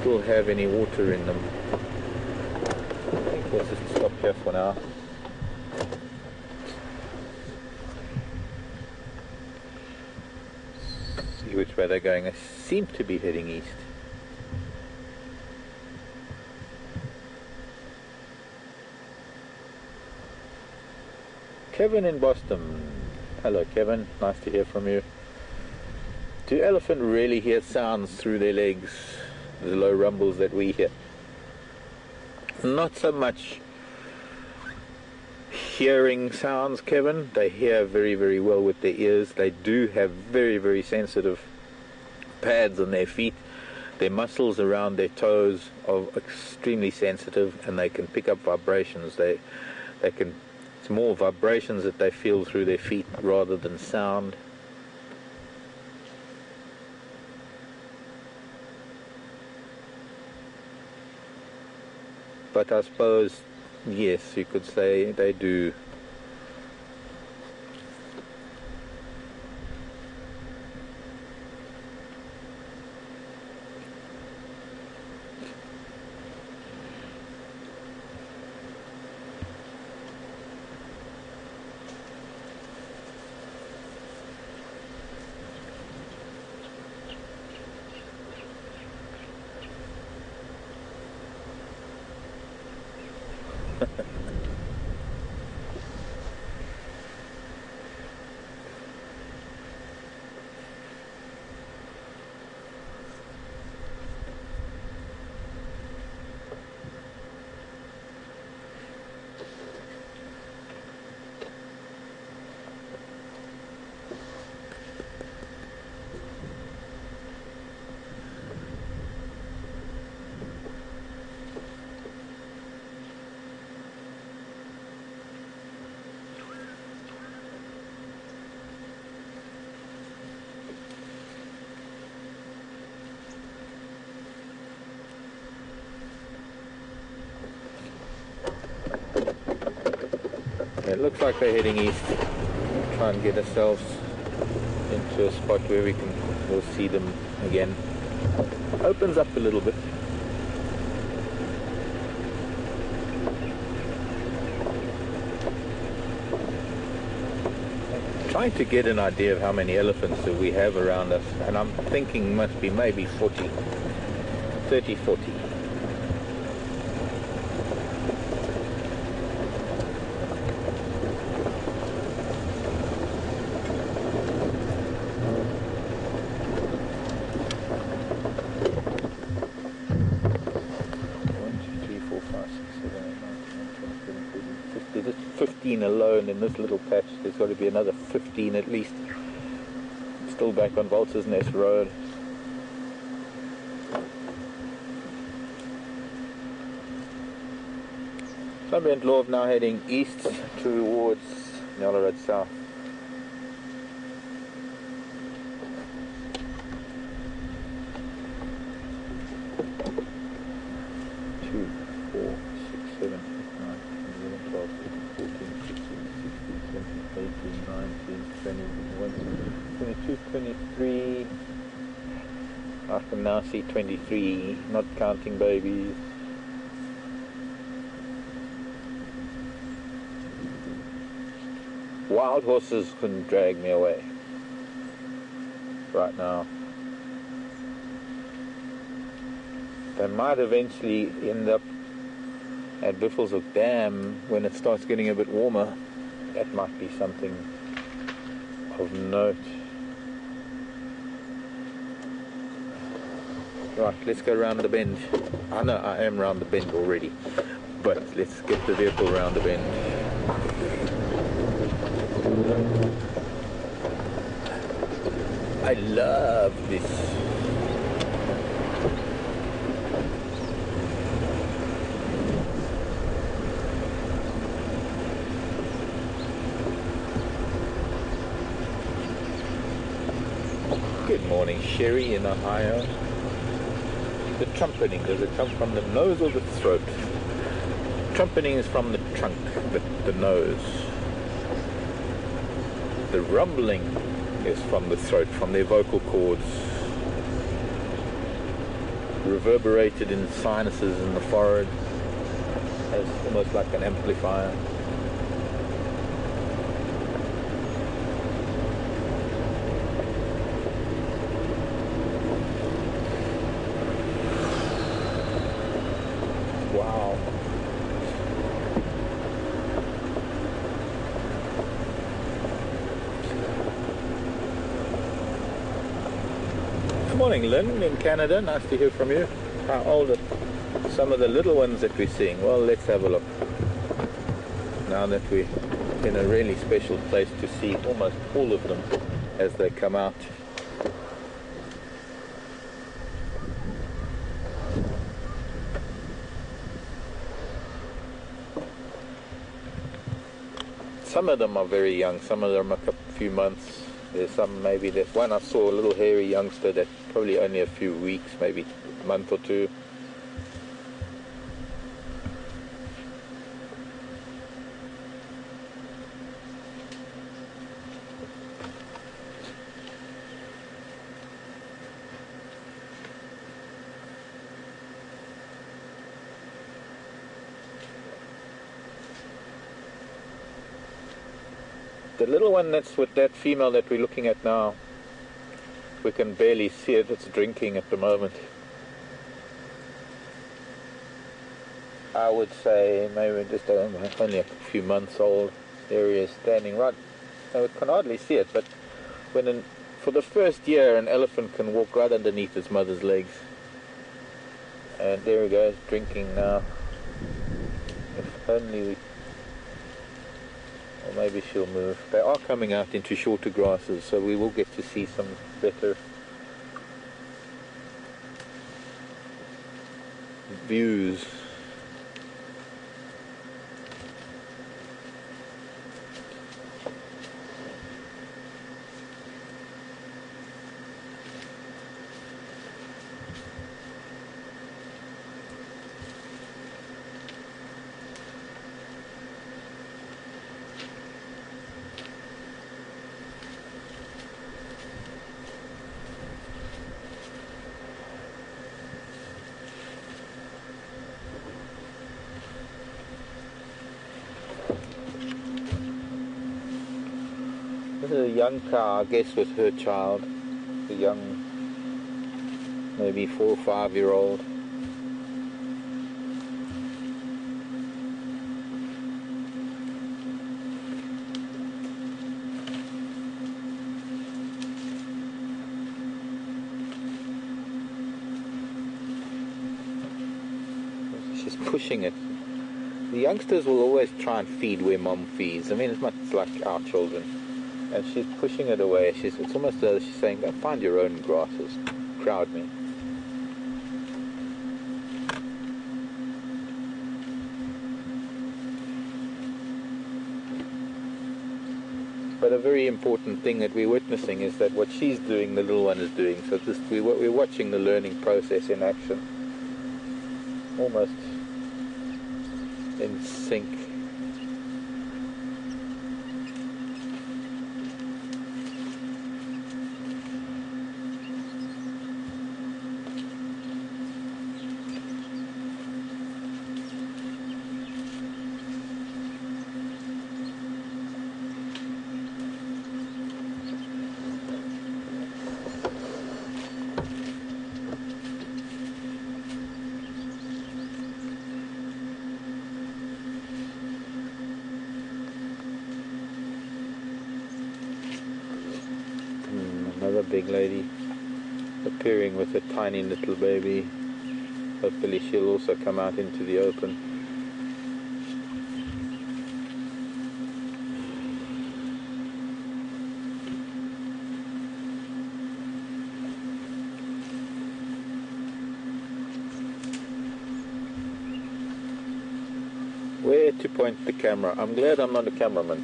[SPEAKER 4] still have any water in them. I think we'll just stop here for now. See which way they're going. They seem to be heading east. Kevin in Boston. Hello Kevin, nice to hear from you. Do elephant really hear sounds through their legs? The low rumbles that we hear. Not so much hearing sounds, Kevin. They hear very, very well with their ears. They do have very, very sensitive pads on their feet. Their muscles around their toes are extremely sensitive, and they can pick up vibrations. They can. It's more vibrations that they feel through their feet rather than sound. But I suppose, yes, you could say they do. It looks like they're heading east. We'll try and get ourselves into a spot where we'll see them again. Opens up a little bit. Trying to get an idea of how many elephants that we have around us, and I'm thinking must be maybe 40, 30, 40. There's 15 alone in this little patch. There's got to be another 15 at least. Still back on Vulture's Nest Road. Sunbent Love now heading east towards Nyala Road South. 2, 4, 6, 7, 8, 9, 10, 11, 12, 13, 14, 15, 16, 17, 18, 19, 20, 21, 22, 23. I can now see 23, not counting babies. Wild horses couldn't drag me away right now. They might eventually end up at Buffelshoek Dam when it starts getting a bit warmer. That might be something of note. Right, let's go round the bend. I know I am round the bend already, but let's get the vehicle round the bend. I love this. Good morning, Sherry in Ohio. The trumpeting, does it come from the nose or the throat? Trumpeting is from the chunk, the nose. The rumbling is from the throat, from their vocal cords, reverberated in sinuses in the forehead, as almost like an amplifier. Wow. Good morning, Lynn, in Canada. Nice to hear from you. How old are some of the little ones that we're seeing? Well, let's have a look. Now that we're in a really special place to see almost all of them as they come out. Some of them are very young, some of them are a few months. There's some, maybe there's one I saw, a little hairy youngster that's probably only a few weeks, maybe a month or two. The little one that's with that female that we're looking at now, we can barely see it. It's drinking at the moment. I would say maybe just only a few months old. There he is standing right. We can hardly see it, but for the first year an elephant can walk right underneath its mother's legs. And there he goes, drinking now. If only we... Or maybe she'll move. They are coming out into shorter grasses, so we will get to see some better views. This is a young cow, I guess, with her child. A young, maybe 4 or 5 year old. She's pushing it. The youngsters will always try and feed where mom feeds. I mean, it's much like our children. And she's pushing it away. It's almost as she's saying, go find your own grasses. Crowd me. But a very important thing that we're witnessing is that what she's doing, the little one is doing. So we're watching the learning process in action. Almost in sync. Another big lady appearing with a tiny little baby. Hopefully she'll also come out into the open. Where to point the camera? I'm glad I'm not a cameraman.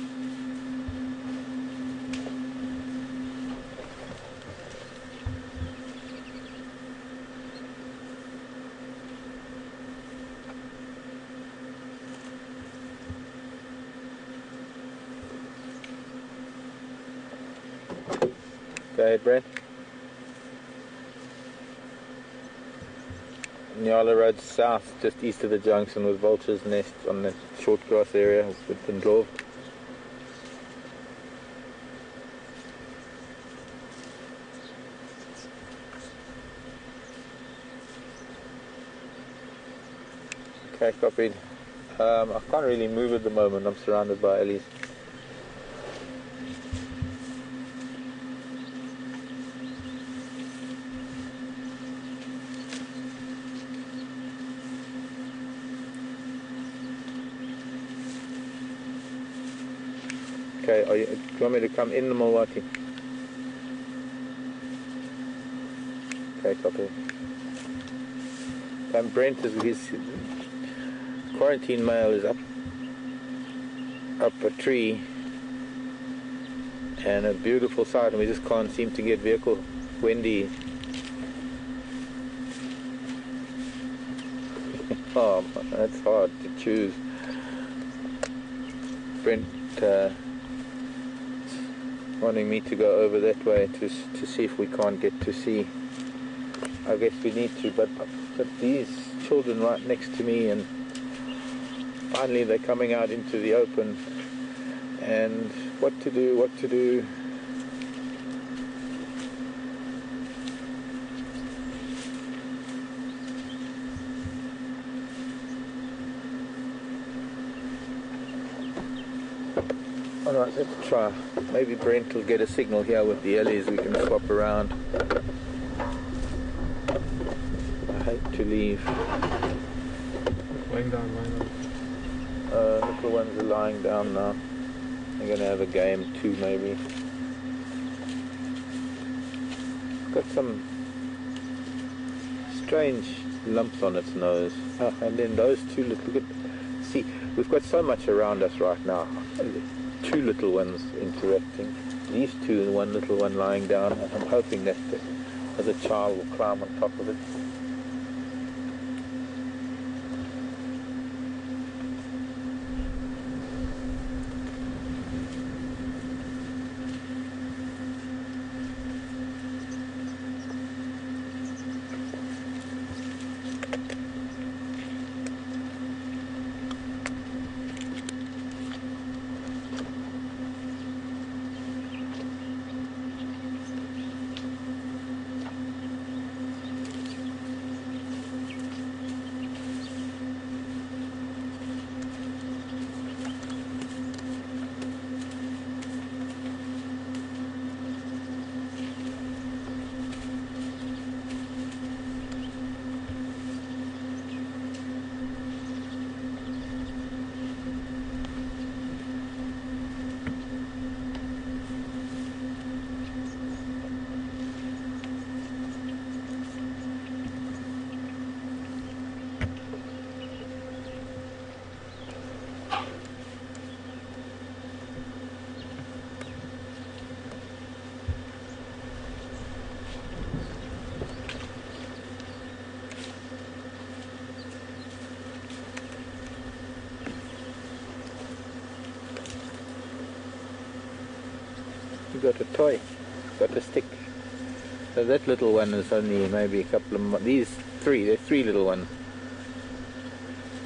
[SPEAKER 4] Go ahead, Brent. Nyala Road south, just east of the junction with vultures' nests on the short grass area with the drove. Okay, copied. I can't really move at the moment, I'm surrounded by ellies. Okay, do you want me to come in the Milwaukee? Okay, copy. And Brent is his quarantine male is up a tree, and a beautiful sight, and we just can't seem to get vehicle. Windy. Oh, that's hard to choose. Brent wanting me to go over that way to see if we can't get to see. I guess we need to, but these children right next to me, and finally they're coming out into the open, and what to do. Alright, let's try. Maybe Brent will get a signal here with the ellies, we can swap around. I hate to leave.
[SPEAKER 5] Lying down.
[SPEAKER 4] Little ones are lying down now. They're going to have a game too, maybe. Got some strange lumps on its nose. Oh, and then those two little... See, we've got so much around us right now. Two little ones interacting. These two and one little one lying down. I'm hoping that the other child will climb on top of it. Got a toy, got a stick. So that little one is only maybe a couple of months. These three, they're three little ones.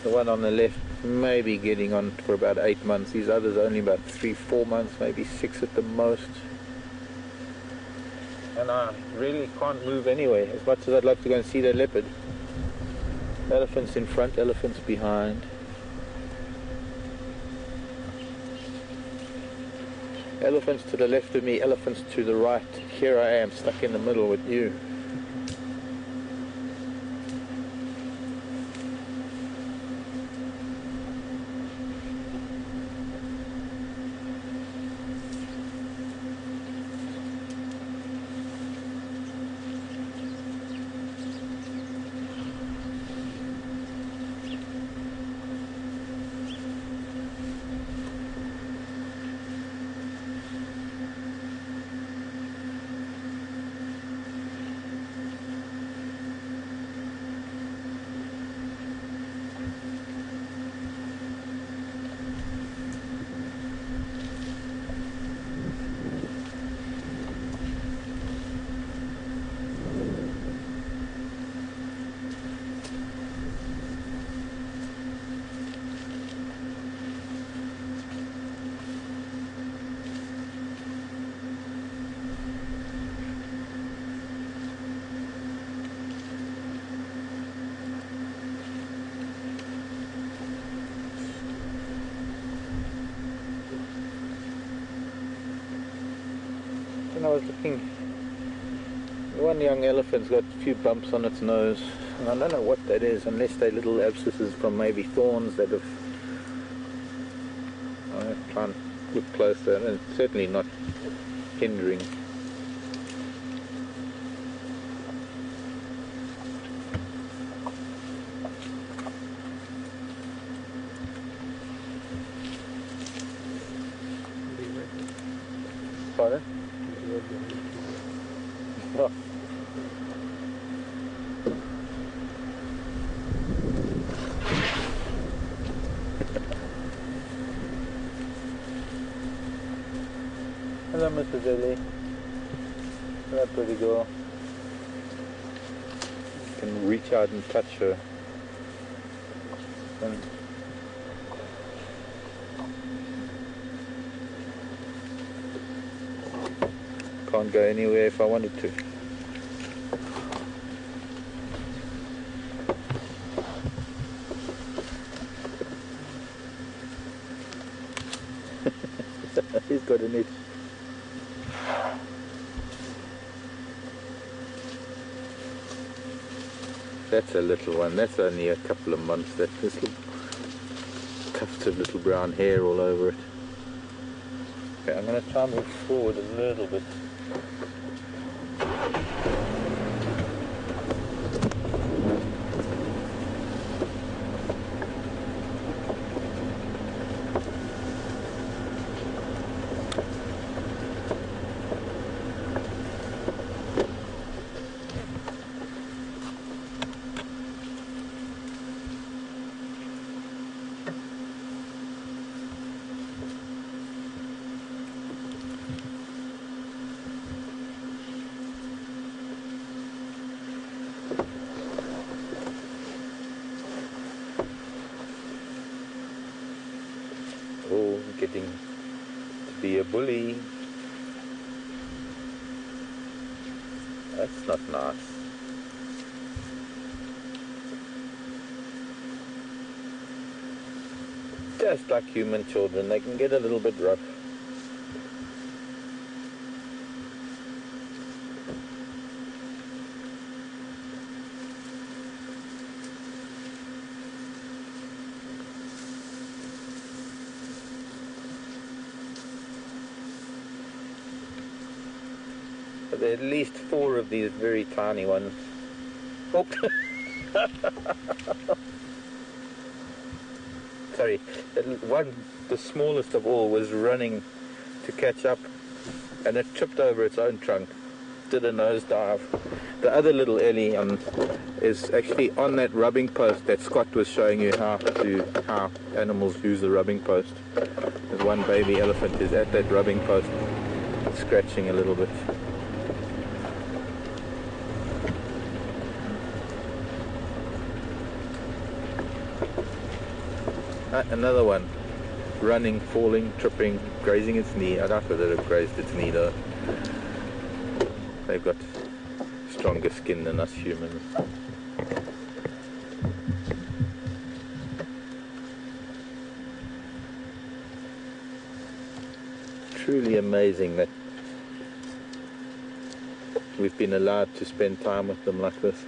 [SPEAKER 4] The one on the left maybe getting on for about 8 months. These others only about 3-4 months, maybe 6 at the most. And I really can't move anyway, as much as I'd like to go and see the leopard. Elephants in front, elephants behind. Elephants to the left of me, elephants to the right. Here I am, stuck in the middle with you. And I was looking, one young elephant's got a few bumps on its nose, and I don't know what that is, unless they're little abscesses from maybe thorns that have... I'll try and look closer, and it's certainly not hindering. Pardon? Oh. Hello, Mrs. Ellie. Hello, pretty girl. You can reach out and touch her. Can't go anywhere if I wanted to. He's got a net. That's a little one. That's only a couple of months. That's this little tufts of little brown hair all over it. Okay, I'm going to try and move forward a little bit. Oh, getting to be a bully. That's not nice. Just like human children, they can get a little bit rough. But there are at least 4 of these very tiny ones. Oh. Sorry, the smallest of all was running to catch up, and it tripped over its own trunk, did a nosedive. The other little Ellie is actually on that rubbing post that Scott was showing you how animals use the rubbing post. There's one baby elephant is at that rubbing post, scratching a little bit. Another one, running, falling, tripping, grazing its knee. I doubt whether it grazed its knee though. They've got stronger skin than us humans. Truly amazing that we've been allowed to spend time with them like this.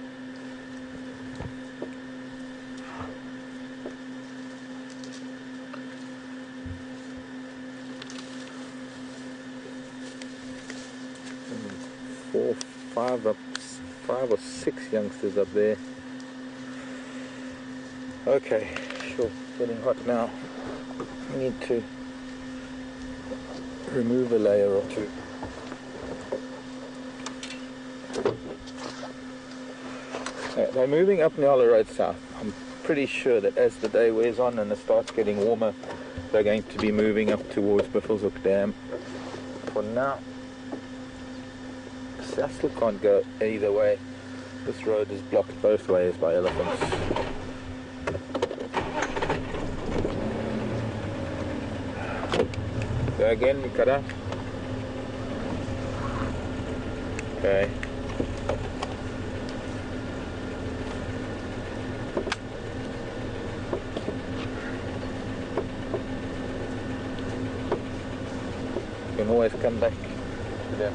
[SPEAKER 4] Five or six youngsters up there. Okay, sure, getting hot now. I need to remove a layer or two. They're moving up Nyala Road South. I'm pretty sure that as the day wears on and it starts getting warmer, they're going to be moving up towards Buffelshoek Dam. For now, I still can't go either way. This road is blocked both ways by elephants. Go again, Mikara. Okay. You can always come back. to them.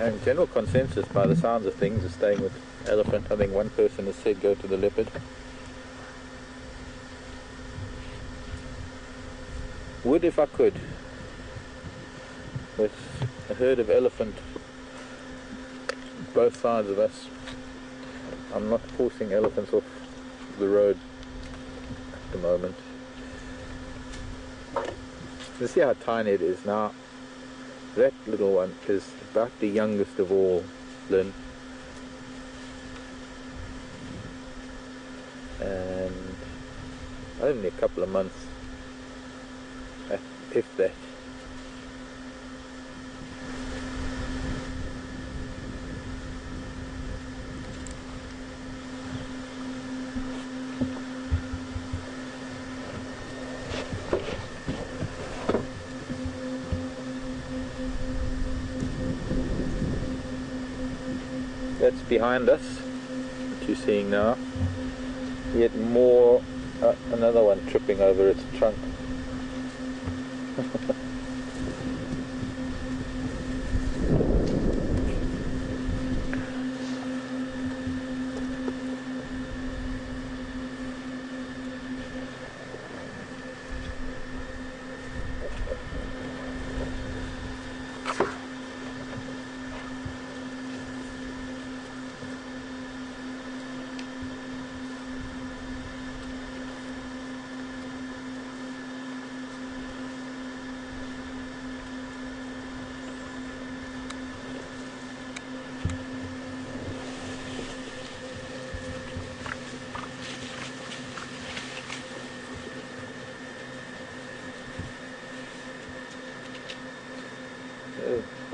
[SPEAKER 4] And general consensus by the sounds of things is staying with elephant. I think one person has said go to the leopard. Would if I could. With a herd of elephant both sides of us. I'm not forcing elephants off the road at the moment. You see how tiny it is now. That little one is about the youngest of all, Lynn. And only a couple of months, if that. That's behind us, what you're seeing now. Yet more, another one tripping over its trunk.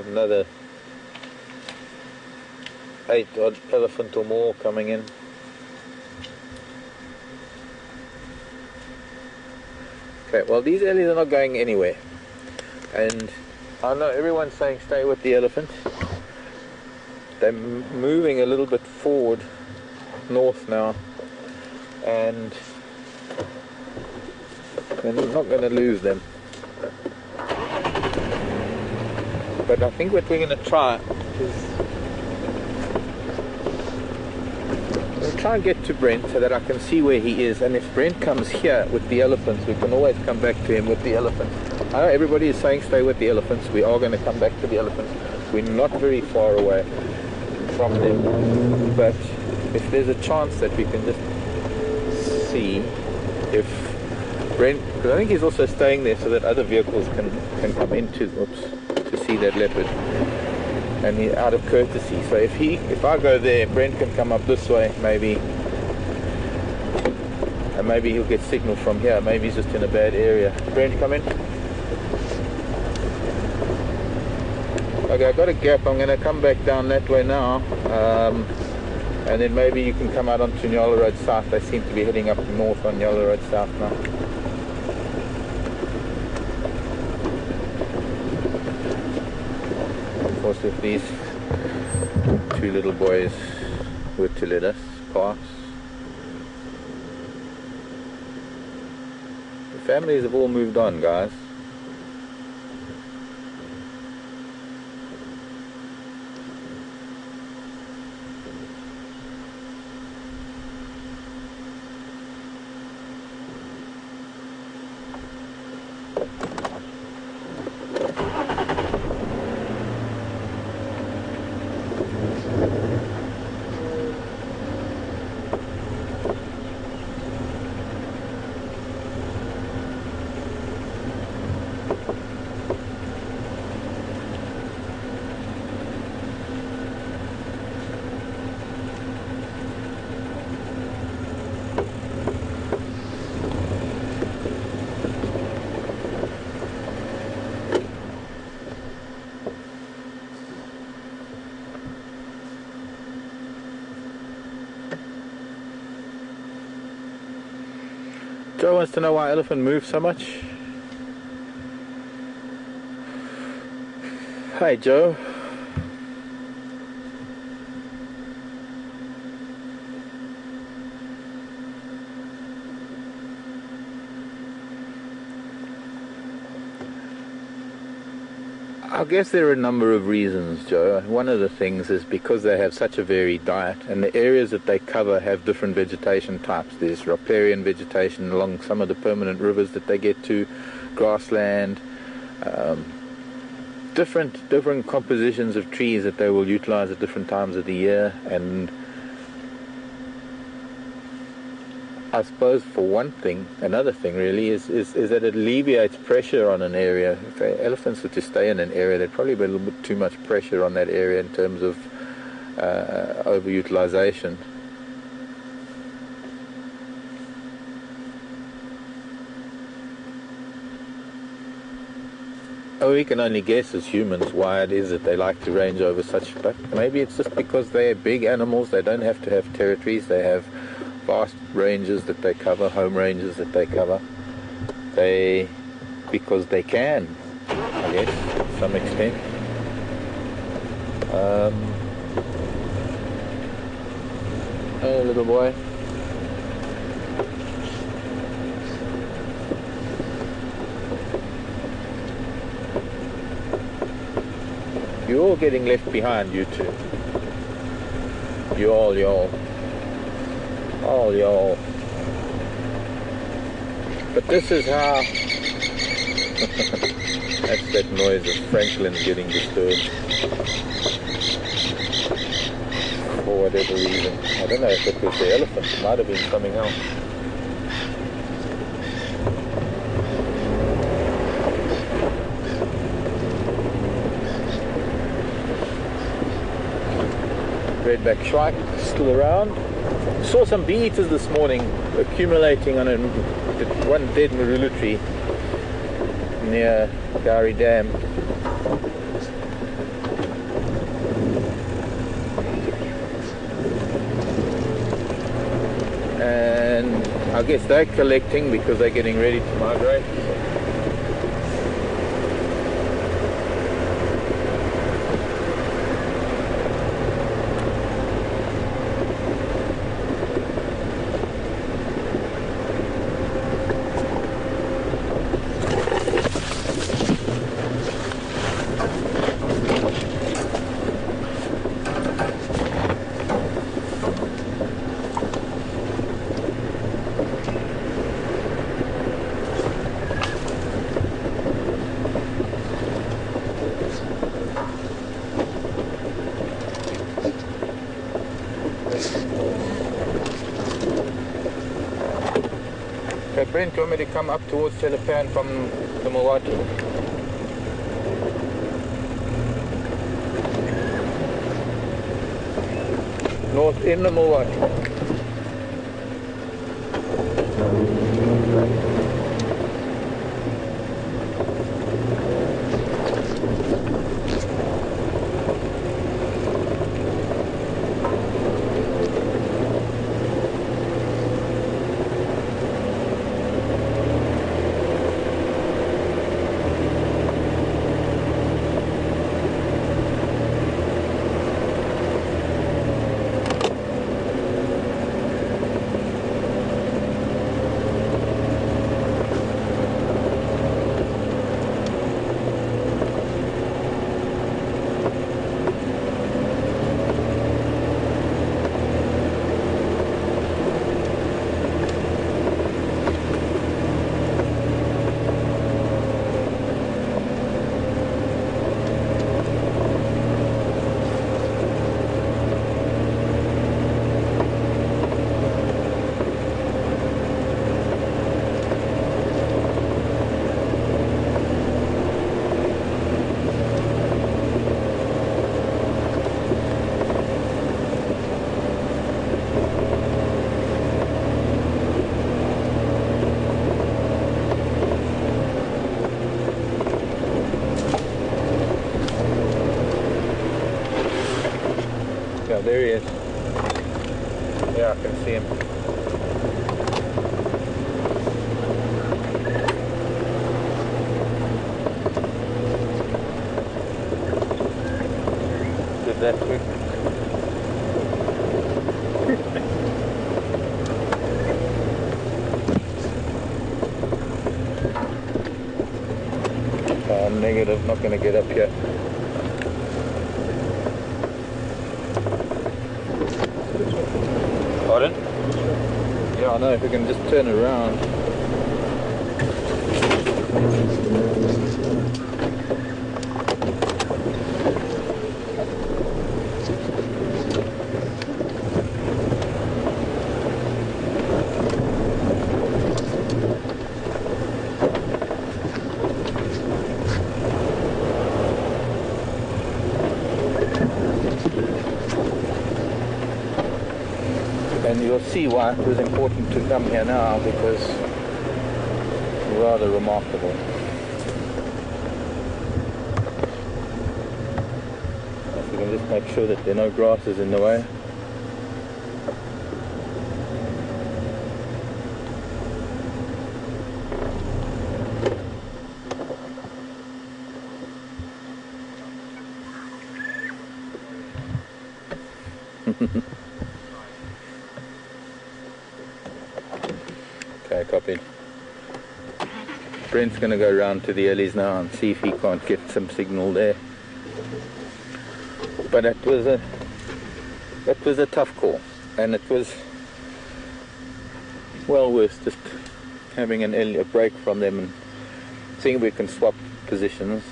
[SPEAKER 4] Another 8 odd elephant or more coming in. Okay, well these ellies are not going anywhere, and I know everyone's saying stay with the elephant. They're moving a little bit forward north now, and we're not going to lose them. But I think what we're going to try is we'll try and get to Brent so that I can see where he is, and if Brent comes here with the elephants, we can always come back to him with the elephants. I know everybody is saying stay with the elephants. We are going to come back to the elephants. We're not very far away from them, but if there's a chance that we can just see if Brent, because I think he's also staying there so that other vehicles can come into, to see that leopard, and he, out of courtesy. So if I go there, Brent can come up this way maybe, and maybe he'll get signal from here. Maybe he's just in a bad area. Brent, come in. Okay, I've got a gap. I'm going to come back down that way now, and then maybe you can come out onto Nyala Road South. They seem to be heading up north on Nyala Road South now. Of course, if these two little boys were to let us pass. The families have all moved on, guys. Joe wants to know why elephant moves so much. Hi Joe. I guess there are a number of reasons, Joe. One of the things is because they have such a varied diet, and the areas that they cover have different vegetation types. There's riparian vegetation along some of the permanent rivers that they get to, grassland, different compositions of trees that they will utilize at different times of the year. And I suppose for one thing, another thing really is that it alleviates pressure on an area. If the elephants were to stay in an area, there'd probably be a little bit too much pressure on that area in terms of overutilization. Oh, we can only guess as humans why it is that they like to range over such, but maybe it's just because they're big animals. They don't have to have territories. They have vast ranges that they cover, home ranges that they cover. Because they can, I guess, to some extent. Hey, little boy. You're all getting left behind, you two. You all. All y'all. But this is how... That's that noise of Franklin getting disturbed. For whatever reason. I don't know if it was the elephant. It might have been something else. Redback shrike still around. Saw some bee eaters this morning accumulating on one dead marula tree near Gowrie Dam. And I guess they're collecting because they're getting ready to migrate. Okay, Brent, do you want me to come up towards Telepan from the Milwaukee? North in the Milwaukee. There he is. Yeah, I can see him. Did that quick. negative, not going to get up here. Pardon? Yeah, I know, if we can just turn around. And you'll see why it was important to come here now, because it's rather remarkable. If we can just make sure that there are no grasses in the way. Okay, copied. Brent's going to go round to the Ellies now and see if he can't get some signal there. But that was a tough call, and it was well worth just having a break from them and seeing if we can swap positions.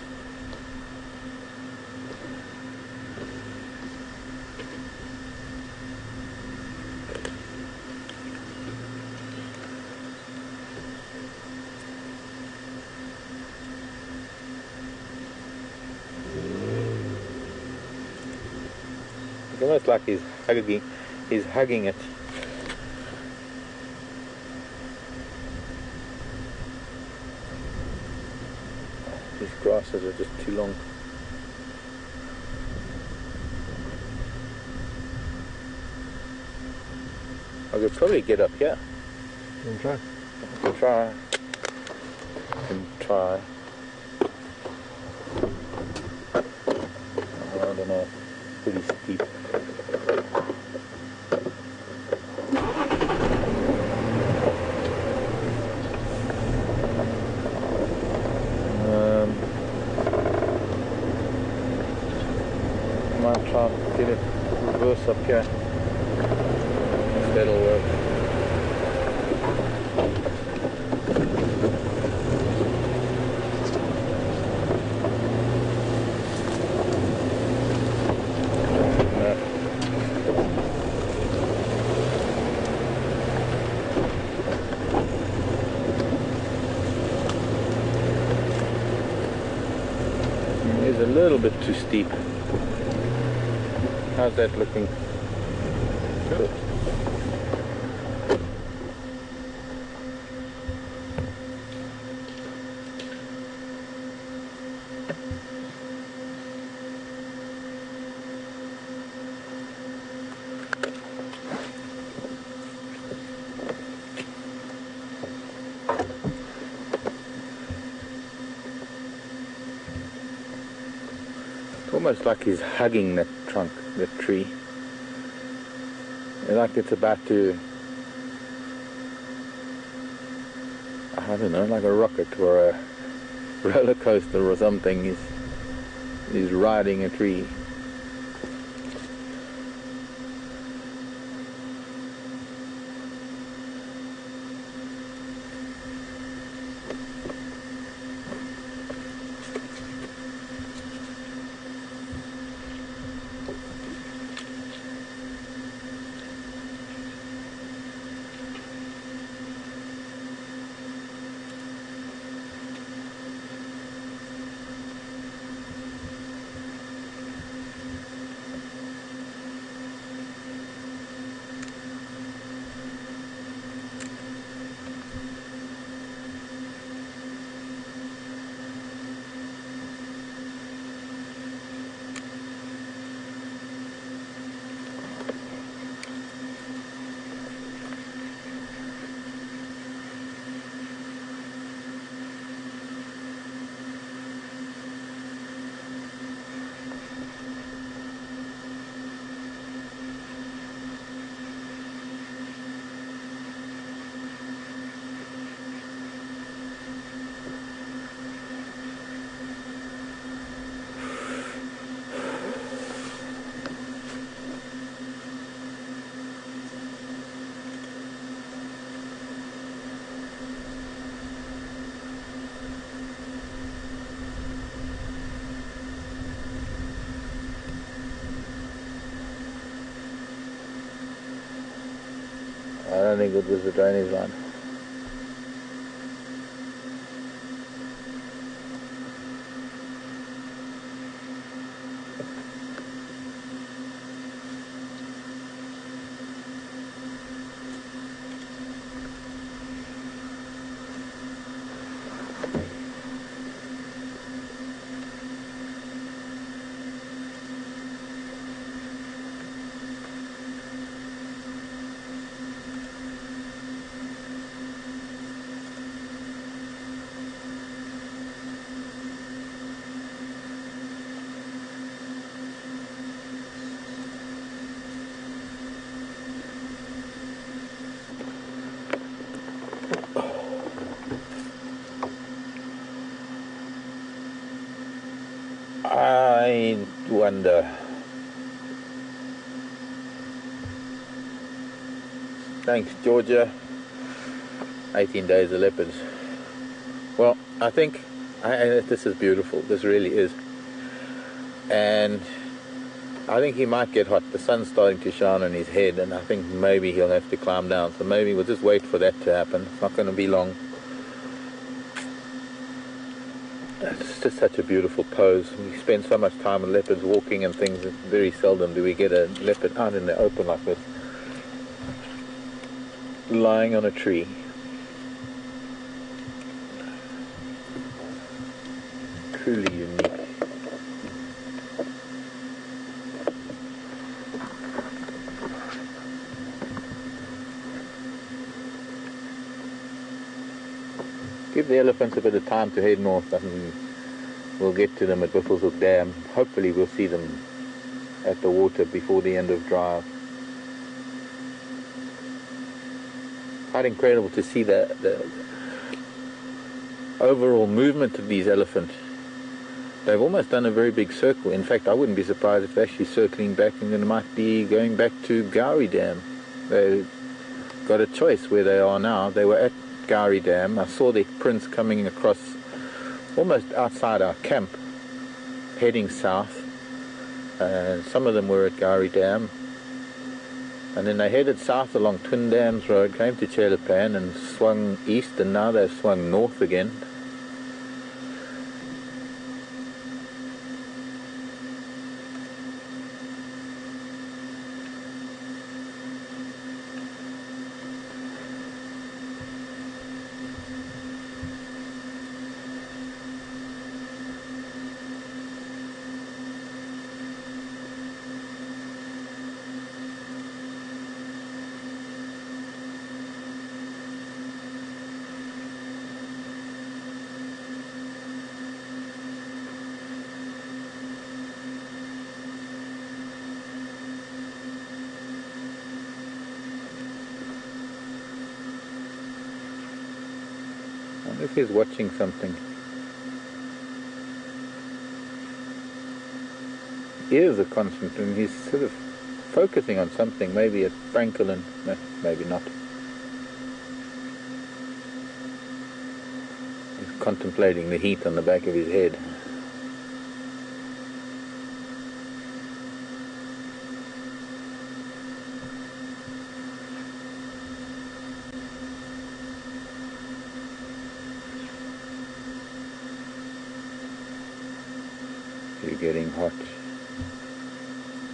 [SPEAKER 4] It's almost like he's hugging it. These grasses are just too long. I could probably get up here.
[SPEAKER 5] You can try.
[SPEAKER 4] I can try. I can try. I don't know. Pretty steep. Might try and get it reverse up here. If that'll work. It's a little bit too steep. How's that looking? Good. Almost like he's hugging that trunk, that tree. Like it's about to, I don't know, like a rocket or a roller coaster or something. He's riding a tree. I don't think it was the drainage line. I wonder. Thanks, Georgia. 18 days of leopards. Well, I think this is beautiful. This really is. And I think he might get hot. The sun's starting to shine on his head, and I think maybe he'll have to climb down. So maybe we'll just wait for that to happen. It's not going to be long. It's just such a beautiful pose. We spend so much time with leopards walking and things, very seldom do we get a leopard out in the open like this, lying on a tree. Truly unique. Give the elephants a bit of time to head north, and we'll get to them at Buffelshoek Dam. Hopefully we'll see them at the water before the end of drive. Quite incredible to see the overall movement of these elephants. They've almost done a very big circle. In fact, I wouldn't be surprised if they're actually circling back and they might be going back to Gowrie Dam. They've got a choice where they are now. They were at Gowrie Dam. I saw the prints coming across almost outside our camp, heading south. Some of them were at Gowrie Dam. And then they headed south along Twin Dams Road, came to Chelapan and swung east, and now they've swung north again. I wonder if he's watching something. Ears are constant, and he's sort of focusing on something, maybe at Franklin, no, maybe not. He's contemplating the heat on the back of his head. You're getting hot.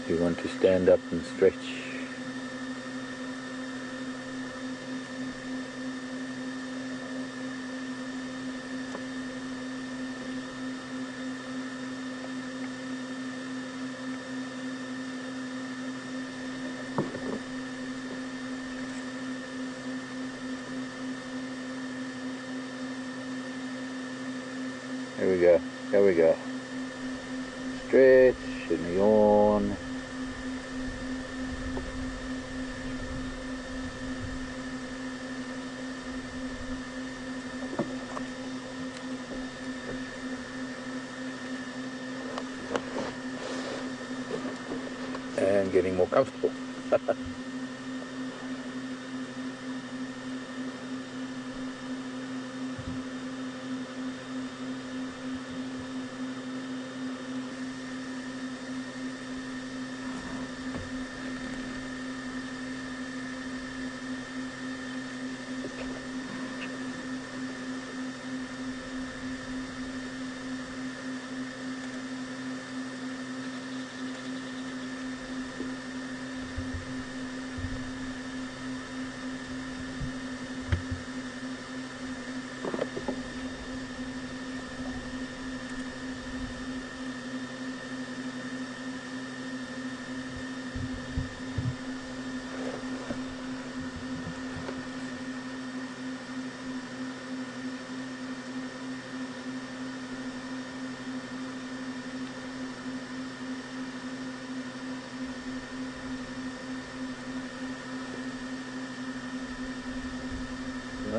[SPEAKER 4] You want to stand up and stretch. There we go. There we go. Stretch and yawn. And getting more comfortable.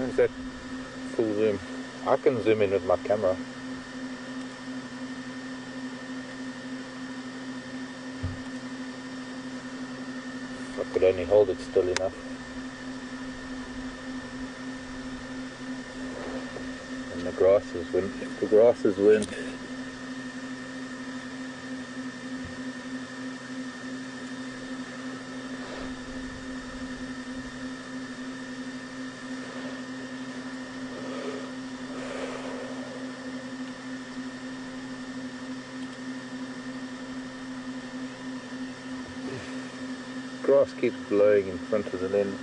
[SPEAKER 4] Is that full zoom? I can zoom in with my camera. If I could only hold it still enough. And the grasses weren't grass keeps blowing in front of the lens.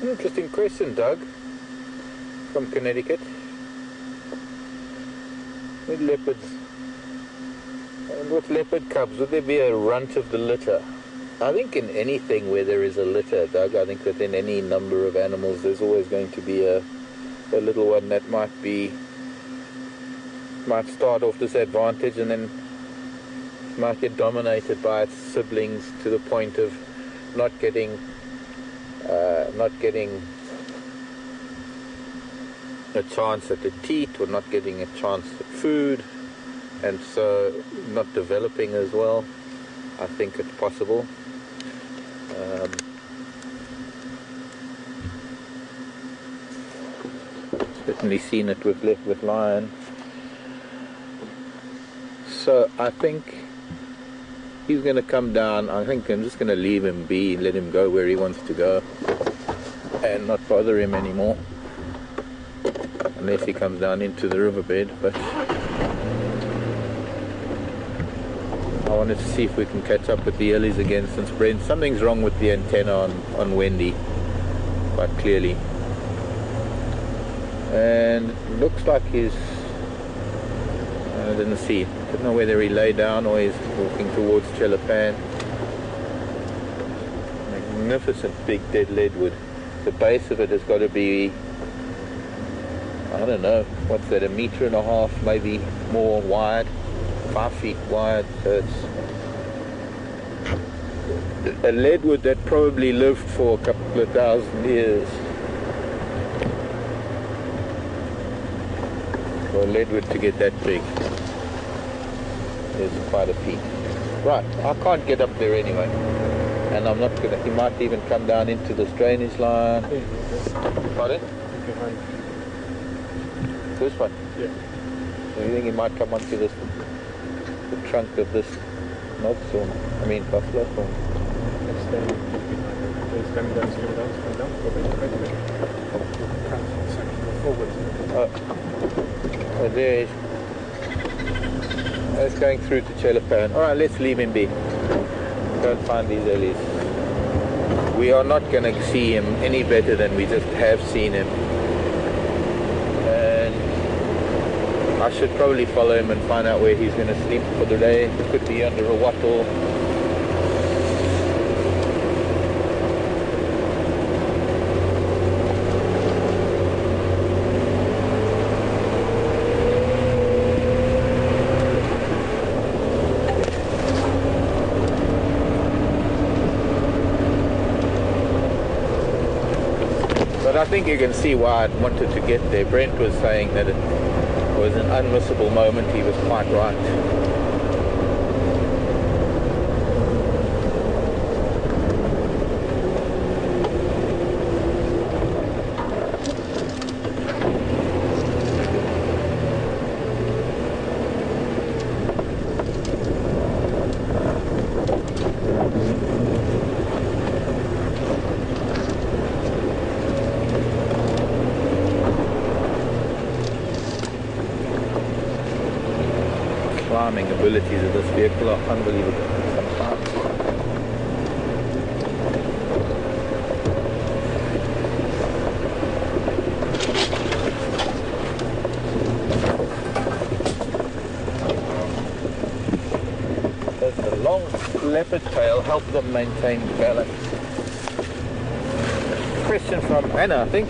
[SPEAKER 4] Interesting question, Doug, from Connecticut. With leopards, and with leopard cubs, would there be a runt of the litter? I think in anything where there is a litter, Doug, I think that in any number of animals there's always going to be a little one that might start off disadvantaged and then might get dominated by its siblings to the point of not getting a chance at the teat, or not getting a chance at food, and so not developing as well. I think it's possible. Certainly seen it with lion. So I think he's going to come down. I think I'm just going to leave him be, let him go where he wants to go, and not bother him anymore, unless he comes down into the riverbed. But I wanted to see if we can catch up with the earlies again, since something's wrong with the antenna on Wendy, quite clearly. And it looks like he's I didn't see it. Don't know whether he lay down or he's walking towards Chelapan. Magnificent big dead leadwood. The base of it has got to be, I don't know, what's that, 1.5 meters, maybe more wide, 5 feet wide. So it's a leadwood that probably lived for a couple of thousand years. For a leadwood to get that big is quite a feat. Right, I can't get up there anyway. And I'm not gonna, he might even come down into this drainage line. Pardon? This one?
[SPEAKER 6] Yeah.
[SPEAKER 4] So you think he might come onto this, the trunk of this knob thorn, I mean buffalo thorn?
[SPEAKER 6] It's standing behind it. It's coming down, go down. Forwards.
[SPEAKER 4] Oh, there he is. It's going through to Chelapan. Alright, let's leave him be. Don't find these earlies. We are not going to see him any better than we just have seen him. And I should probably follow him and find out where he's going to sleep for the day. Could be under a wattle. But I think you can see why I wanted to get there. Brent was saying that it was an unmissable moment. He was quite right. Climbing abilities of this vehicle are unbelievable sometimes. Does the long leopard tail help them maintain balance? Question from Anna, I think.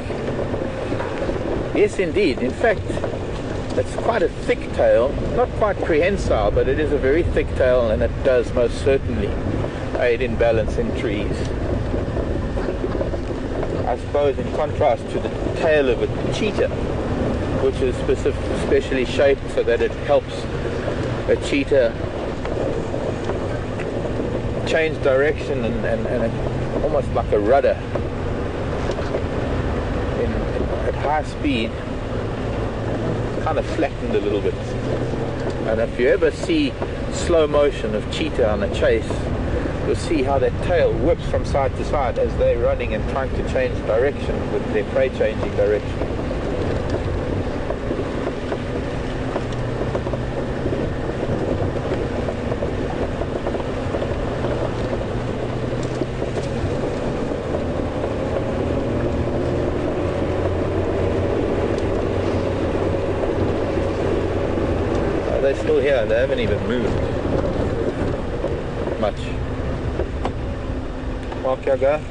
[SPEAKER 4] Yes, indeed. In fact, it's quite a thick tail, not quite prehensile, but it is a very thick tail, and it does most certainly aid in balance in trees. I suppose in contrast to the tail of a cheetah, which is specially shaped so that it helps a cheetah change direction and almost like a rudder at high speed. Kind of flattened a little bit, and if you ever see slow motion of cheetah on a chase, you'll see how that tail whips from side to side as they're running and trying to change direction with their prey changing direction. They're still here, they haven't even moved much. Walk your guy.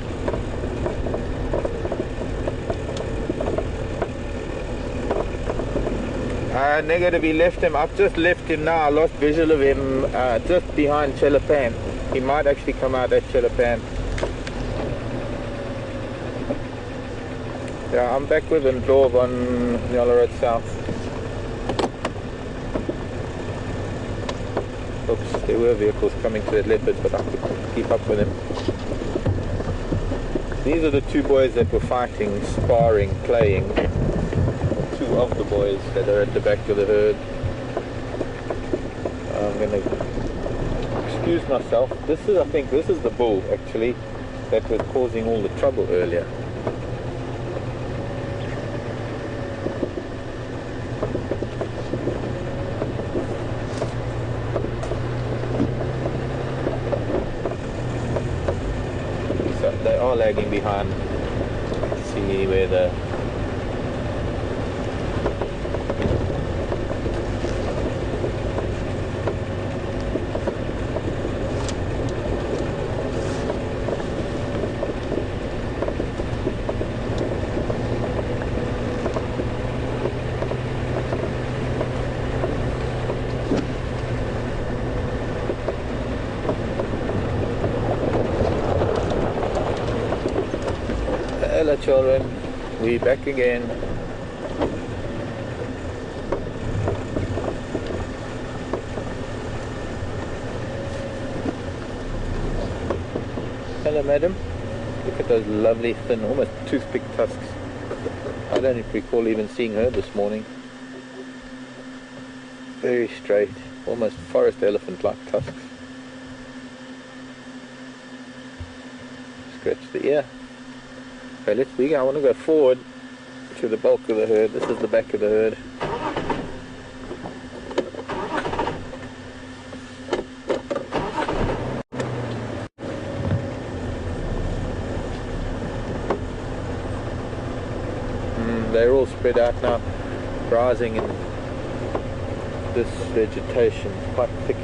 [SPEAKER 4] Negative, left him. I've just left him now. I lost visual of him just behind Chelapan. He might actually come out at Chelapan. Yeah, I'm back with him, Dorb on Nyala Road South. Oops, there were vehicles coming to that leopard, but I couldn't keep up with them. These are the two boys that were fighting, sparring, playing. Two of the boys that are at the back of the herd. I'm going to excuse myself. I think this is the bull, actually, that was causing all the trouble earlier. They are lagging behind. See where the children, we back again. Hello madam, look at those lovely thin, almost toothpick tusks. I don't recall even seeing her this morning. Very straight, almost forest elephant like tusks. Scratch the ear. Okay, let's begin. I want to go forward to the bulk of the herd. This is the back of the herd. They're all spread out now, browsing in this vegetation, quite thick.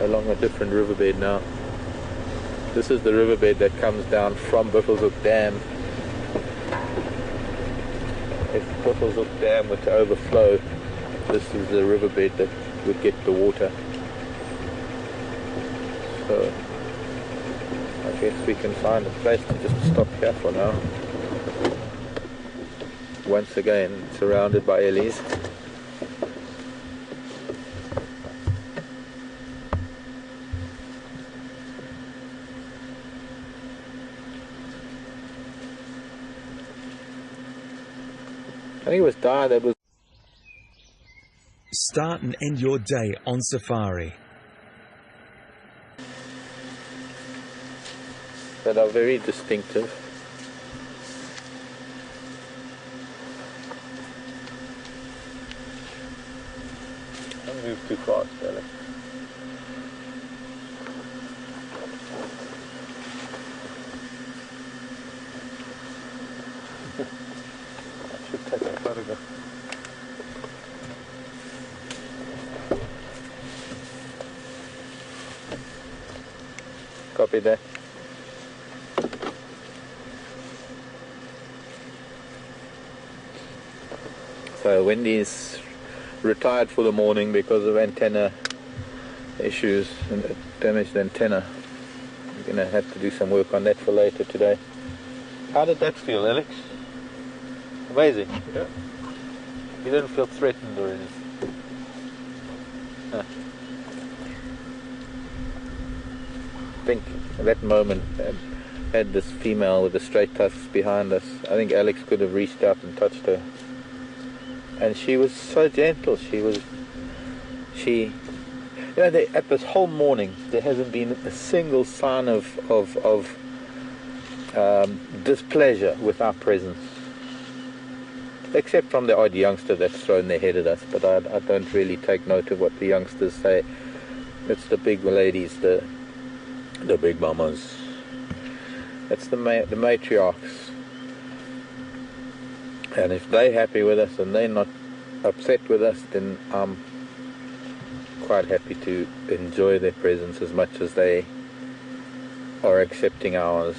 [SPEAKER 4] Along a different riverbed now. This is the riverbed that comes down from Buffelshoek Dam. If Buffelshoek Dam were to overflow, this is the riverbed that would get the water. So I guess we can find a place to just stop here for now. Once again, surrounded by ellies. I think it was Di that was...
[SPEAKER 7] Start and end your day on safari.
[SPEAKER 4] that are very distinctive. Don't move too fast, Alex. I should take a photograph. Copy that. So Wendy's retired for the morning because of antenna issues and a damaged antenna. I'm going to have to do some work on that for later today. How did that feel, Alex? Amazing. Yeah. You didn't feel threatened or anything? Huh. I think at that moment had this female with the straight tusks behind us. I think Alex could have reached out and touched her. And she was so gentle. You know, at this whole morning, there hasn't been a single sign of displeasure with our presence, except from the odd youngster that's thrown their head at us. But I don't really take note of what the youngsters say. It's the big ladies, the big mamas. That's the matriarchs. And if they're happy with us and they're not upset with us, then I'm quite happy to enjoy their presence as much as they are accepting ours.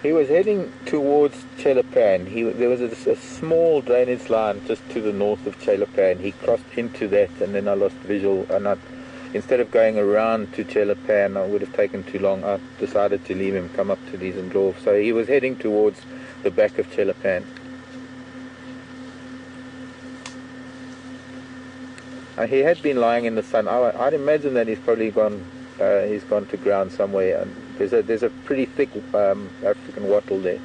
[SPEAKER 4] He was heading towards Chelapan. There was a small drainage line just to the north of Chelapan. He crossed into that, and then I lost visual. instead of going around to Chelapan, I would have taken too long. I decided to leave him come up to these Ndlovu. So he was heading towards the back of Chelapan. He had been lying in the sun. I'd imagine that he's probably gone. He's gone to ground somewhere. And there's a pretty thick African wattle there.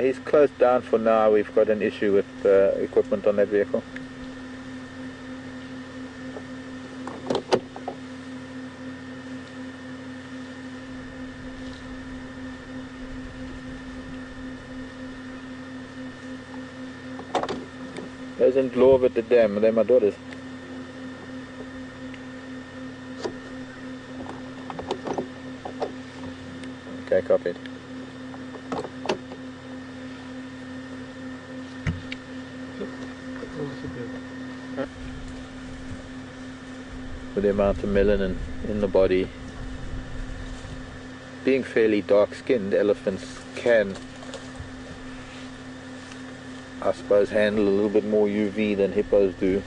[SPEAKER 4] He's closed down for now. We've got an issue with equipment on that vehicle. There's Ndlovu at the dam. They're my daughters. Okay, copied. With the amount of melanin in the body, being fairly dark-skinned, elephants can, I suppose, handle a little bit more UV than hippos do.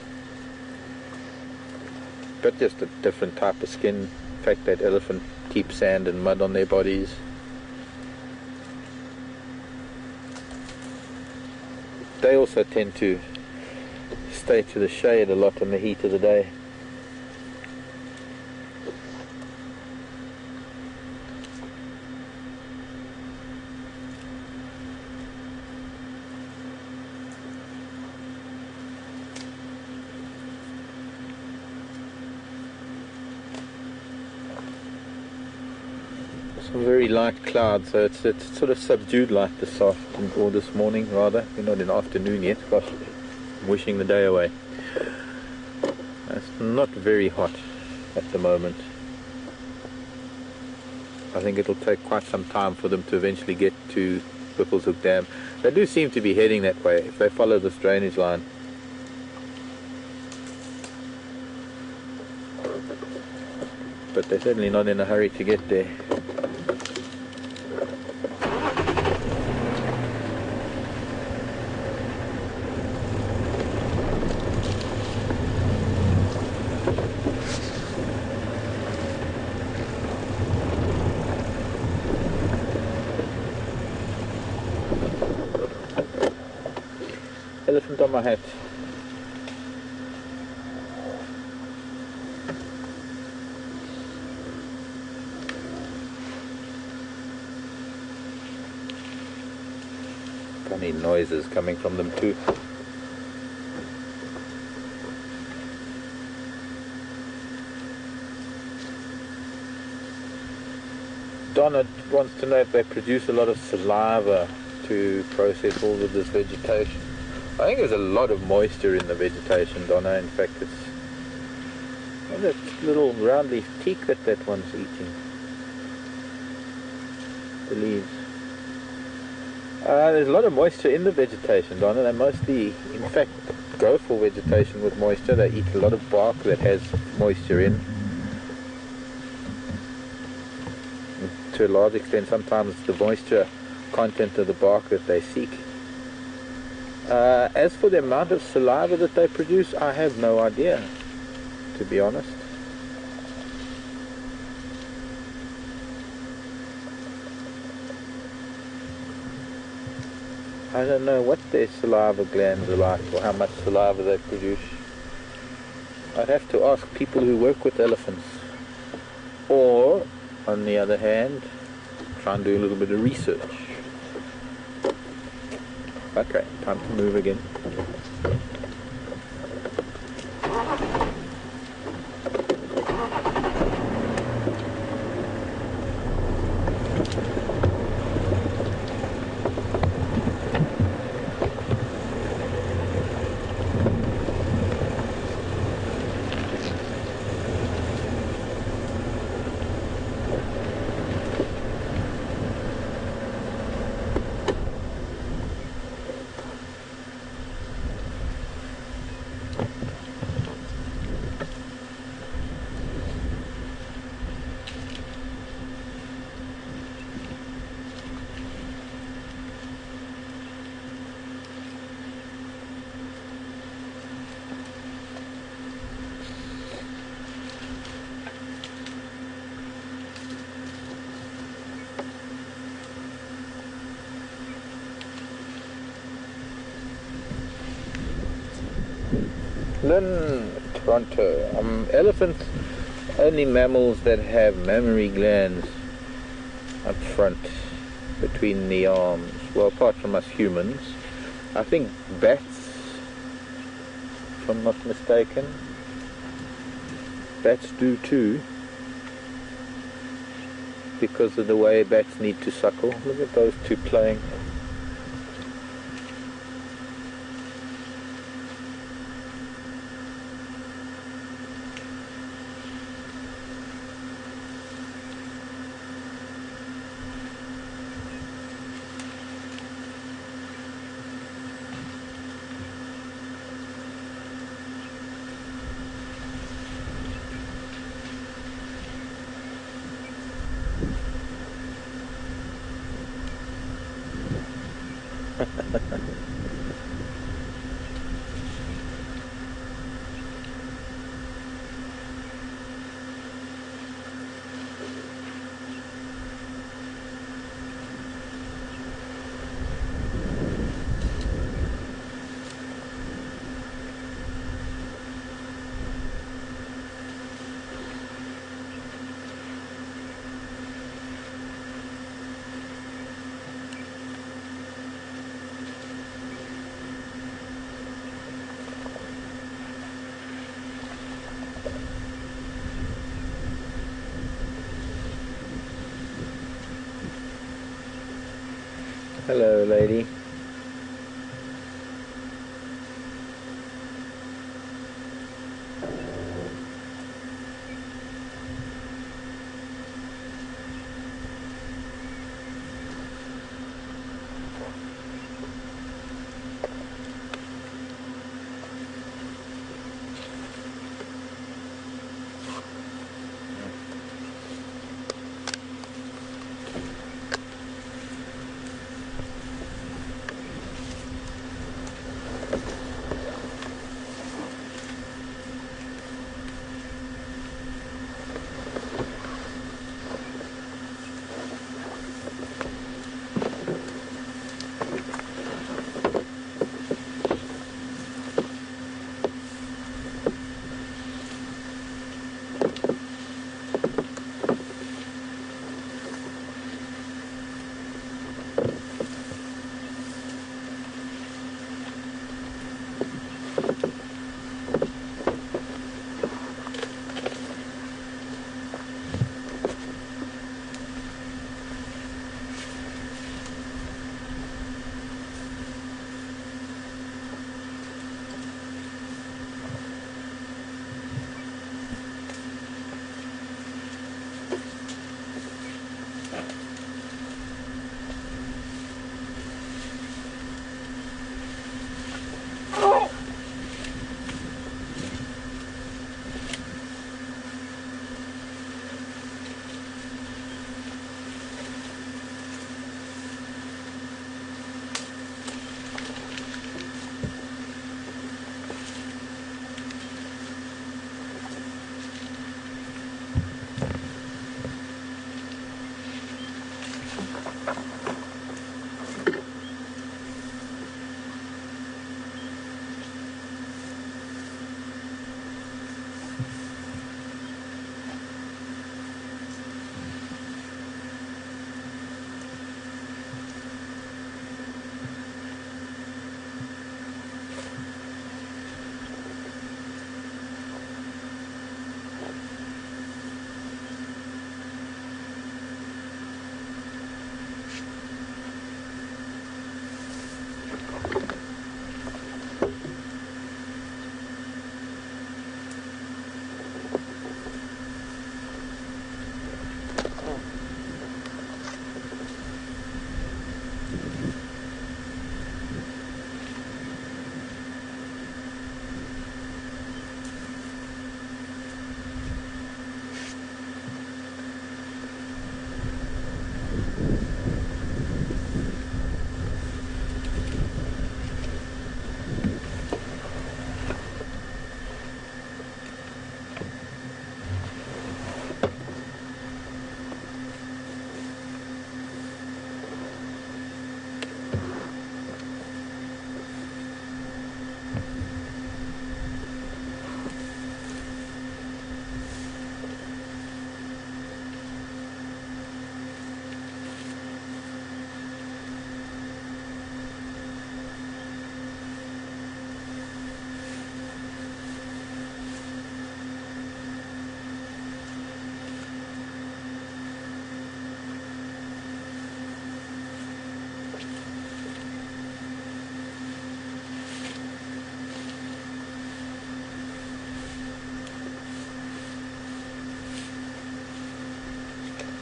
[SPEAKER 4] But just a different type of skin. The fact that elephant keep sand and mud on their bodies. They also tend to stay to the shade a lot in the heat of the day. Some very light clouds, so it's sort of subdued light this afternoon, or this morning rather. We're not in the afternoon yet. Gosh, I'm wishing the day away. It's not very hot at the moment. I think it'll take quite some time for them to eventually get to Whippleshoek Dam. They do seem to be heading that way if they follow this drainage line. But they're certainly not in a hurry to get there. Elephant on my hat. Funny noises coming from them too. Donna wants to know if they produce a lot of saliva to process all of this vegetation. I think there's a lot of moisture in the vegetation, Donna. In fact, it's that little round leaf teak that one's eating. The leaves. There's a lot of moisture in the vegetation, Donna. They mostly, in fact, go for vegetation with moisture. They eat a lot of bark that has moisture in. To a large extent, sometimes the moisture content of the bark that they seek. As for the amount of saliva that they produce, I have no idea, to be honest. I don't know what their saliva glands are like or how much saliva they produce. I'd have to ask people who work with elephants. Or, on the other hand, try and do a little bit of research. Okay, time to move again. Lynn, Toronto. Elephants, only mammals that have mammary glands up front between the arms. Well, apart from us humans. I think bats, if I'm not mistaken. Bats do too, because of the way bats need to suckle. Look at those two playing. Hello, lady.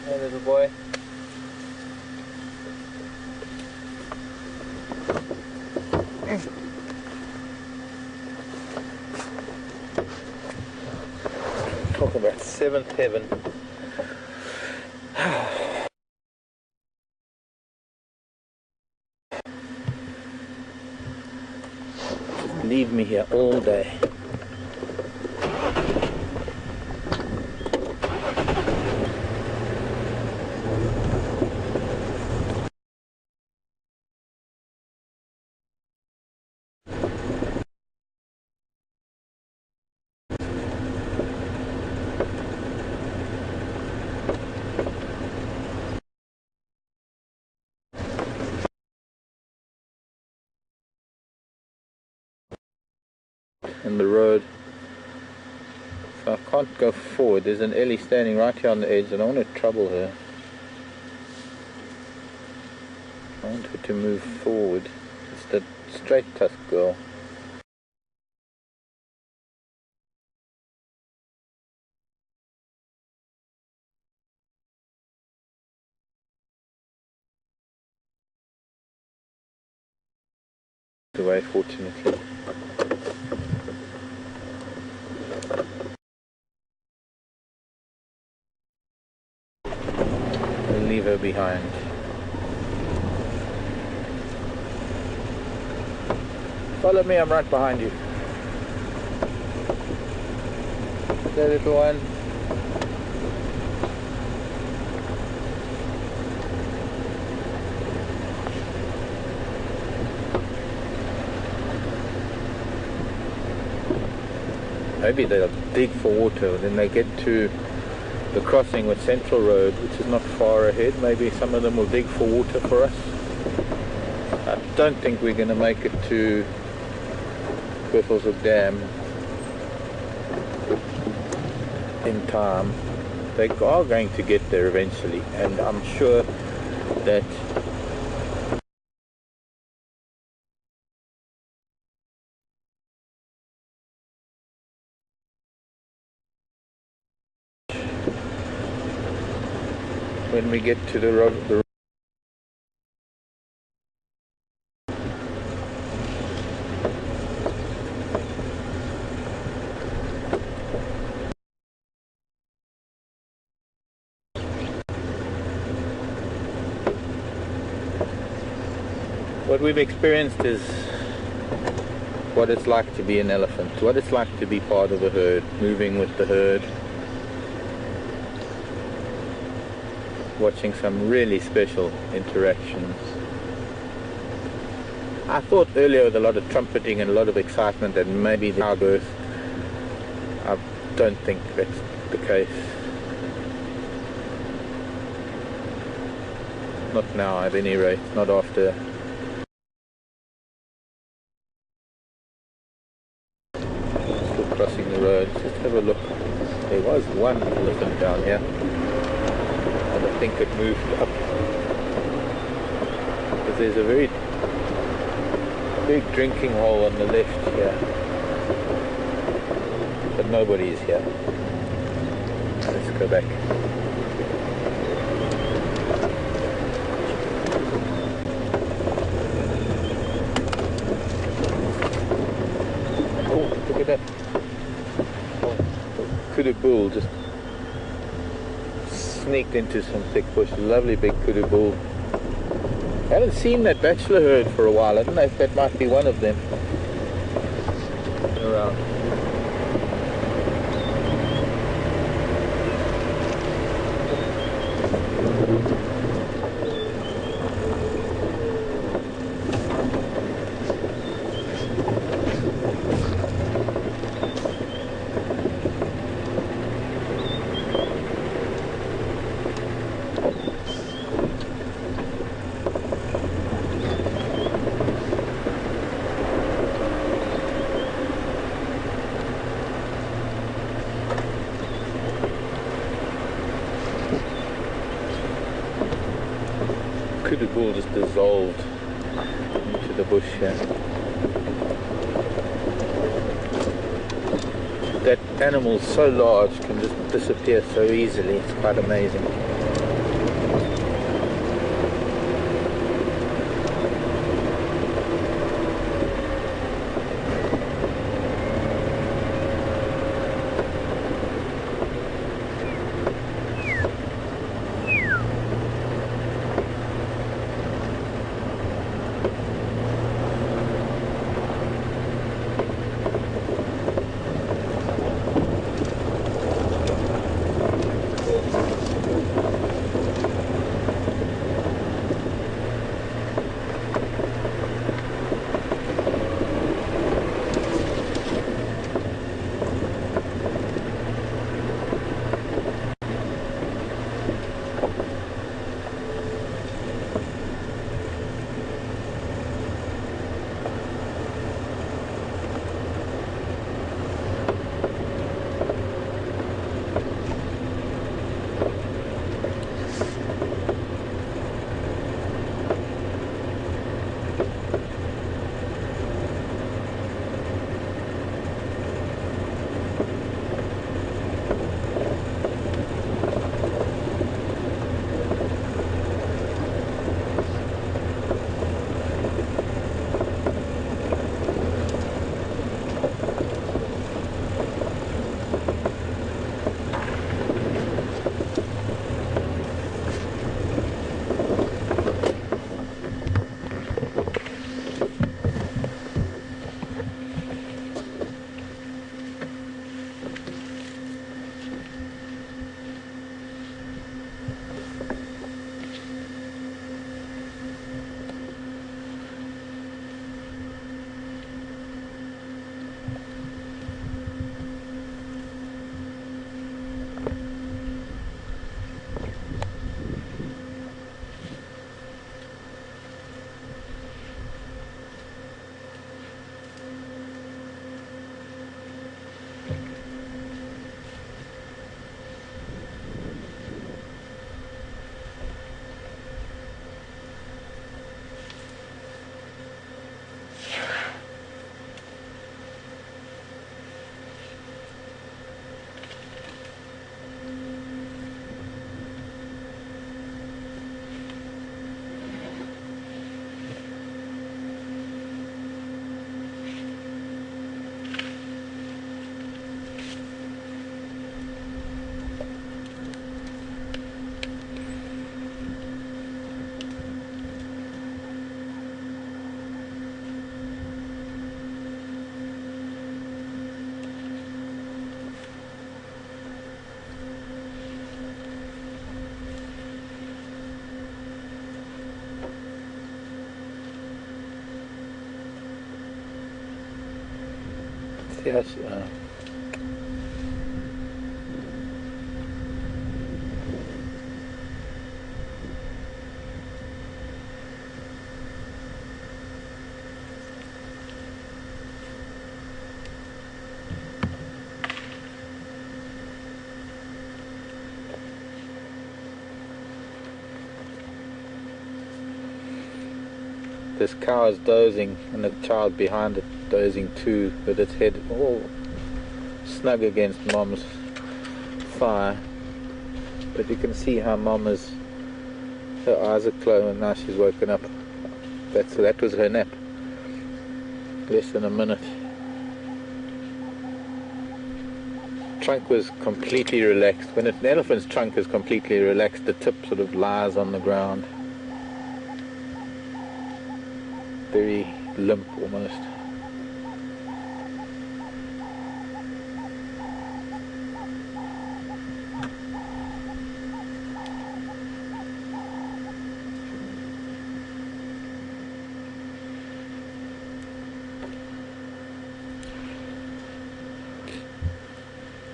[SPEAKER 4] Hey, little boy. Talk about seventh heaven. Just leave me here all day. In the road, so I can't go forward. There's an Ellie standing right here on the edge and I want to trouble her. I want her to move forward. It's the straight tusk girl. Away, fortunately. I'll leave her behind. Follow me, I'm right behind you. There, little one. Maybe they'll dig for water, then they get to the crossing with Central Road, which is not far ahead. Maybe some of them will dig for water for us. I don't think we're going to make it to Berthelshoek Dam in time. They are going to get there eventually, and I'm sure that when we get to the road, what we've experienced is what it's like to be an elephant, what it's like to be part of a herd, moving with the herd, watching some really special interactions. I thought earlier with a lot of trumpeting and a lot of excitement that maybe the outburst. I don't think that's the case. Not now at any rate, not after. Still crossing the road, just have a look. There was one elephant down here. I think it moved up because there's a very big drinking hole on the left here, but nobody is here. Let's go back. Oh, look at that. Kudu bull just sneaked into some thick bush. Lovely big kudu bull. I haven't seen that bachelor herd for a while. I don't know if that might be one of them around. Kudu bull just dissolved into the bush here. That animal so large can just disappear so easily. It's quite amazing. Yes. This cow is dozing and the child behind it dozing too, with its head all snug against Mom's thigh. But you can see how Mom is, her eyes are closed and now she's woken up. That was her nap. Less than a minute. Trunk was completely relaxed. When an elephant's trunk is completely relaxed, the tip sort of lies on the ground. Very limp almost.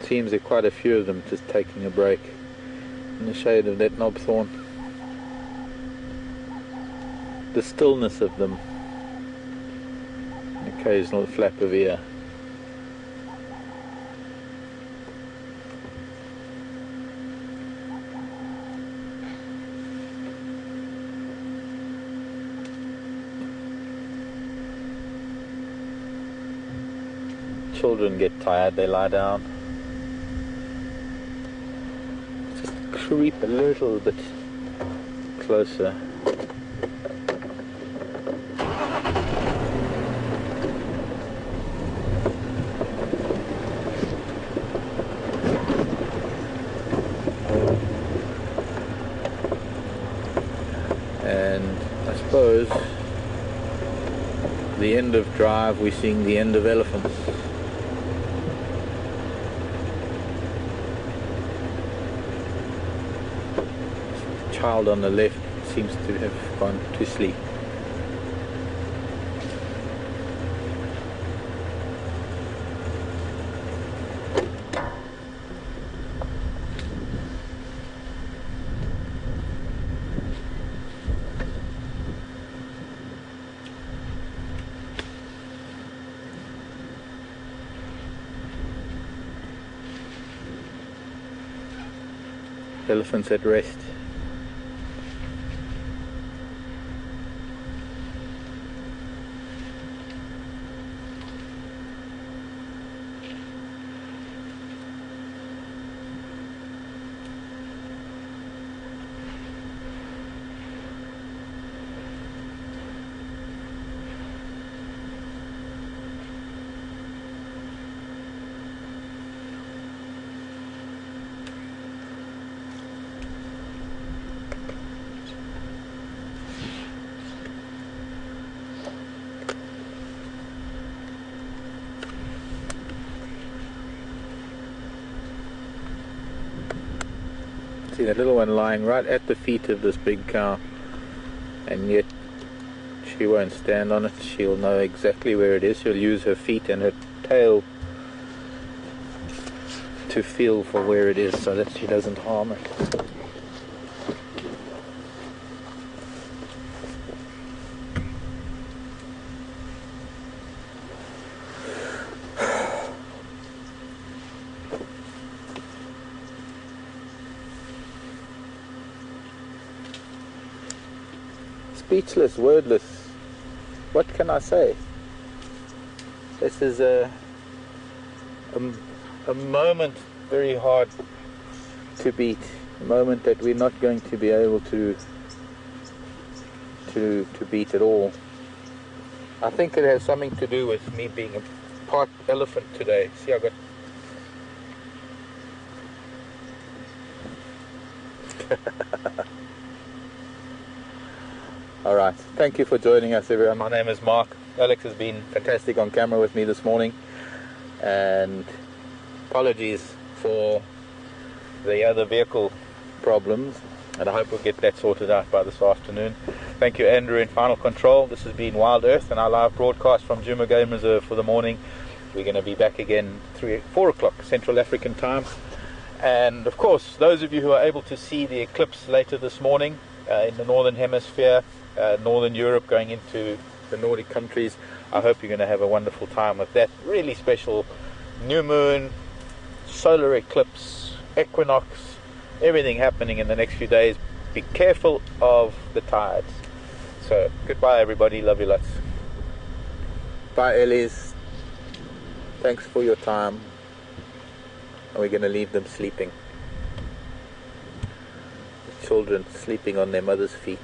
[SPEAKER 4] Seems there are quite a few of them just taking a break in the shade of that knobthorn. The stillness of them, an occasional flap of ear. Children get tired, they lie down. Just creep a little bit closer. And I suppose the end of drive, we're seeing the end of elephants. Child on the left seems to have gone to sleep. Elephants at rest. See that little one lying right at the feet of this big cow, and yet she won't stand on it. She'll know exactly where it is. She'll use her feet and her tail to feel for where it is so that she doesn't harm it. Speechless, wordless. What can I say? This is a moment very hard to beat. A moment that we're not going to be able to beat at all. I think it has something to do with me being a part elephant today. See, I got Alright, thank you for joining us everyone. My name is Mark. Alex has been fantastic on camera with me this morning, and apologies for the other vehicle problems, and I hope we'll get that sorted out by this afternoon. Thank you, Andrew in Final Control. This has been Wild Earth and our live broadcast from Djuma Game Reserve for the morning. We're going to be back again 4 o'clock Central African time, and of course those of you who are able to see the eclipse later this morning in the Northern Hemisphere, Northern Europe going into the Nordic countries, I hope you're going to have a wonderful time with that really special new moon, solar eclipse, equinox, everything happening in the next few days. Be careful of the tides. So goodbye everybody, love you lots. Bye Ellies, thanks for your time, and we're going to leave them sleeping. The children sleeping on their mother's feet.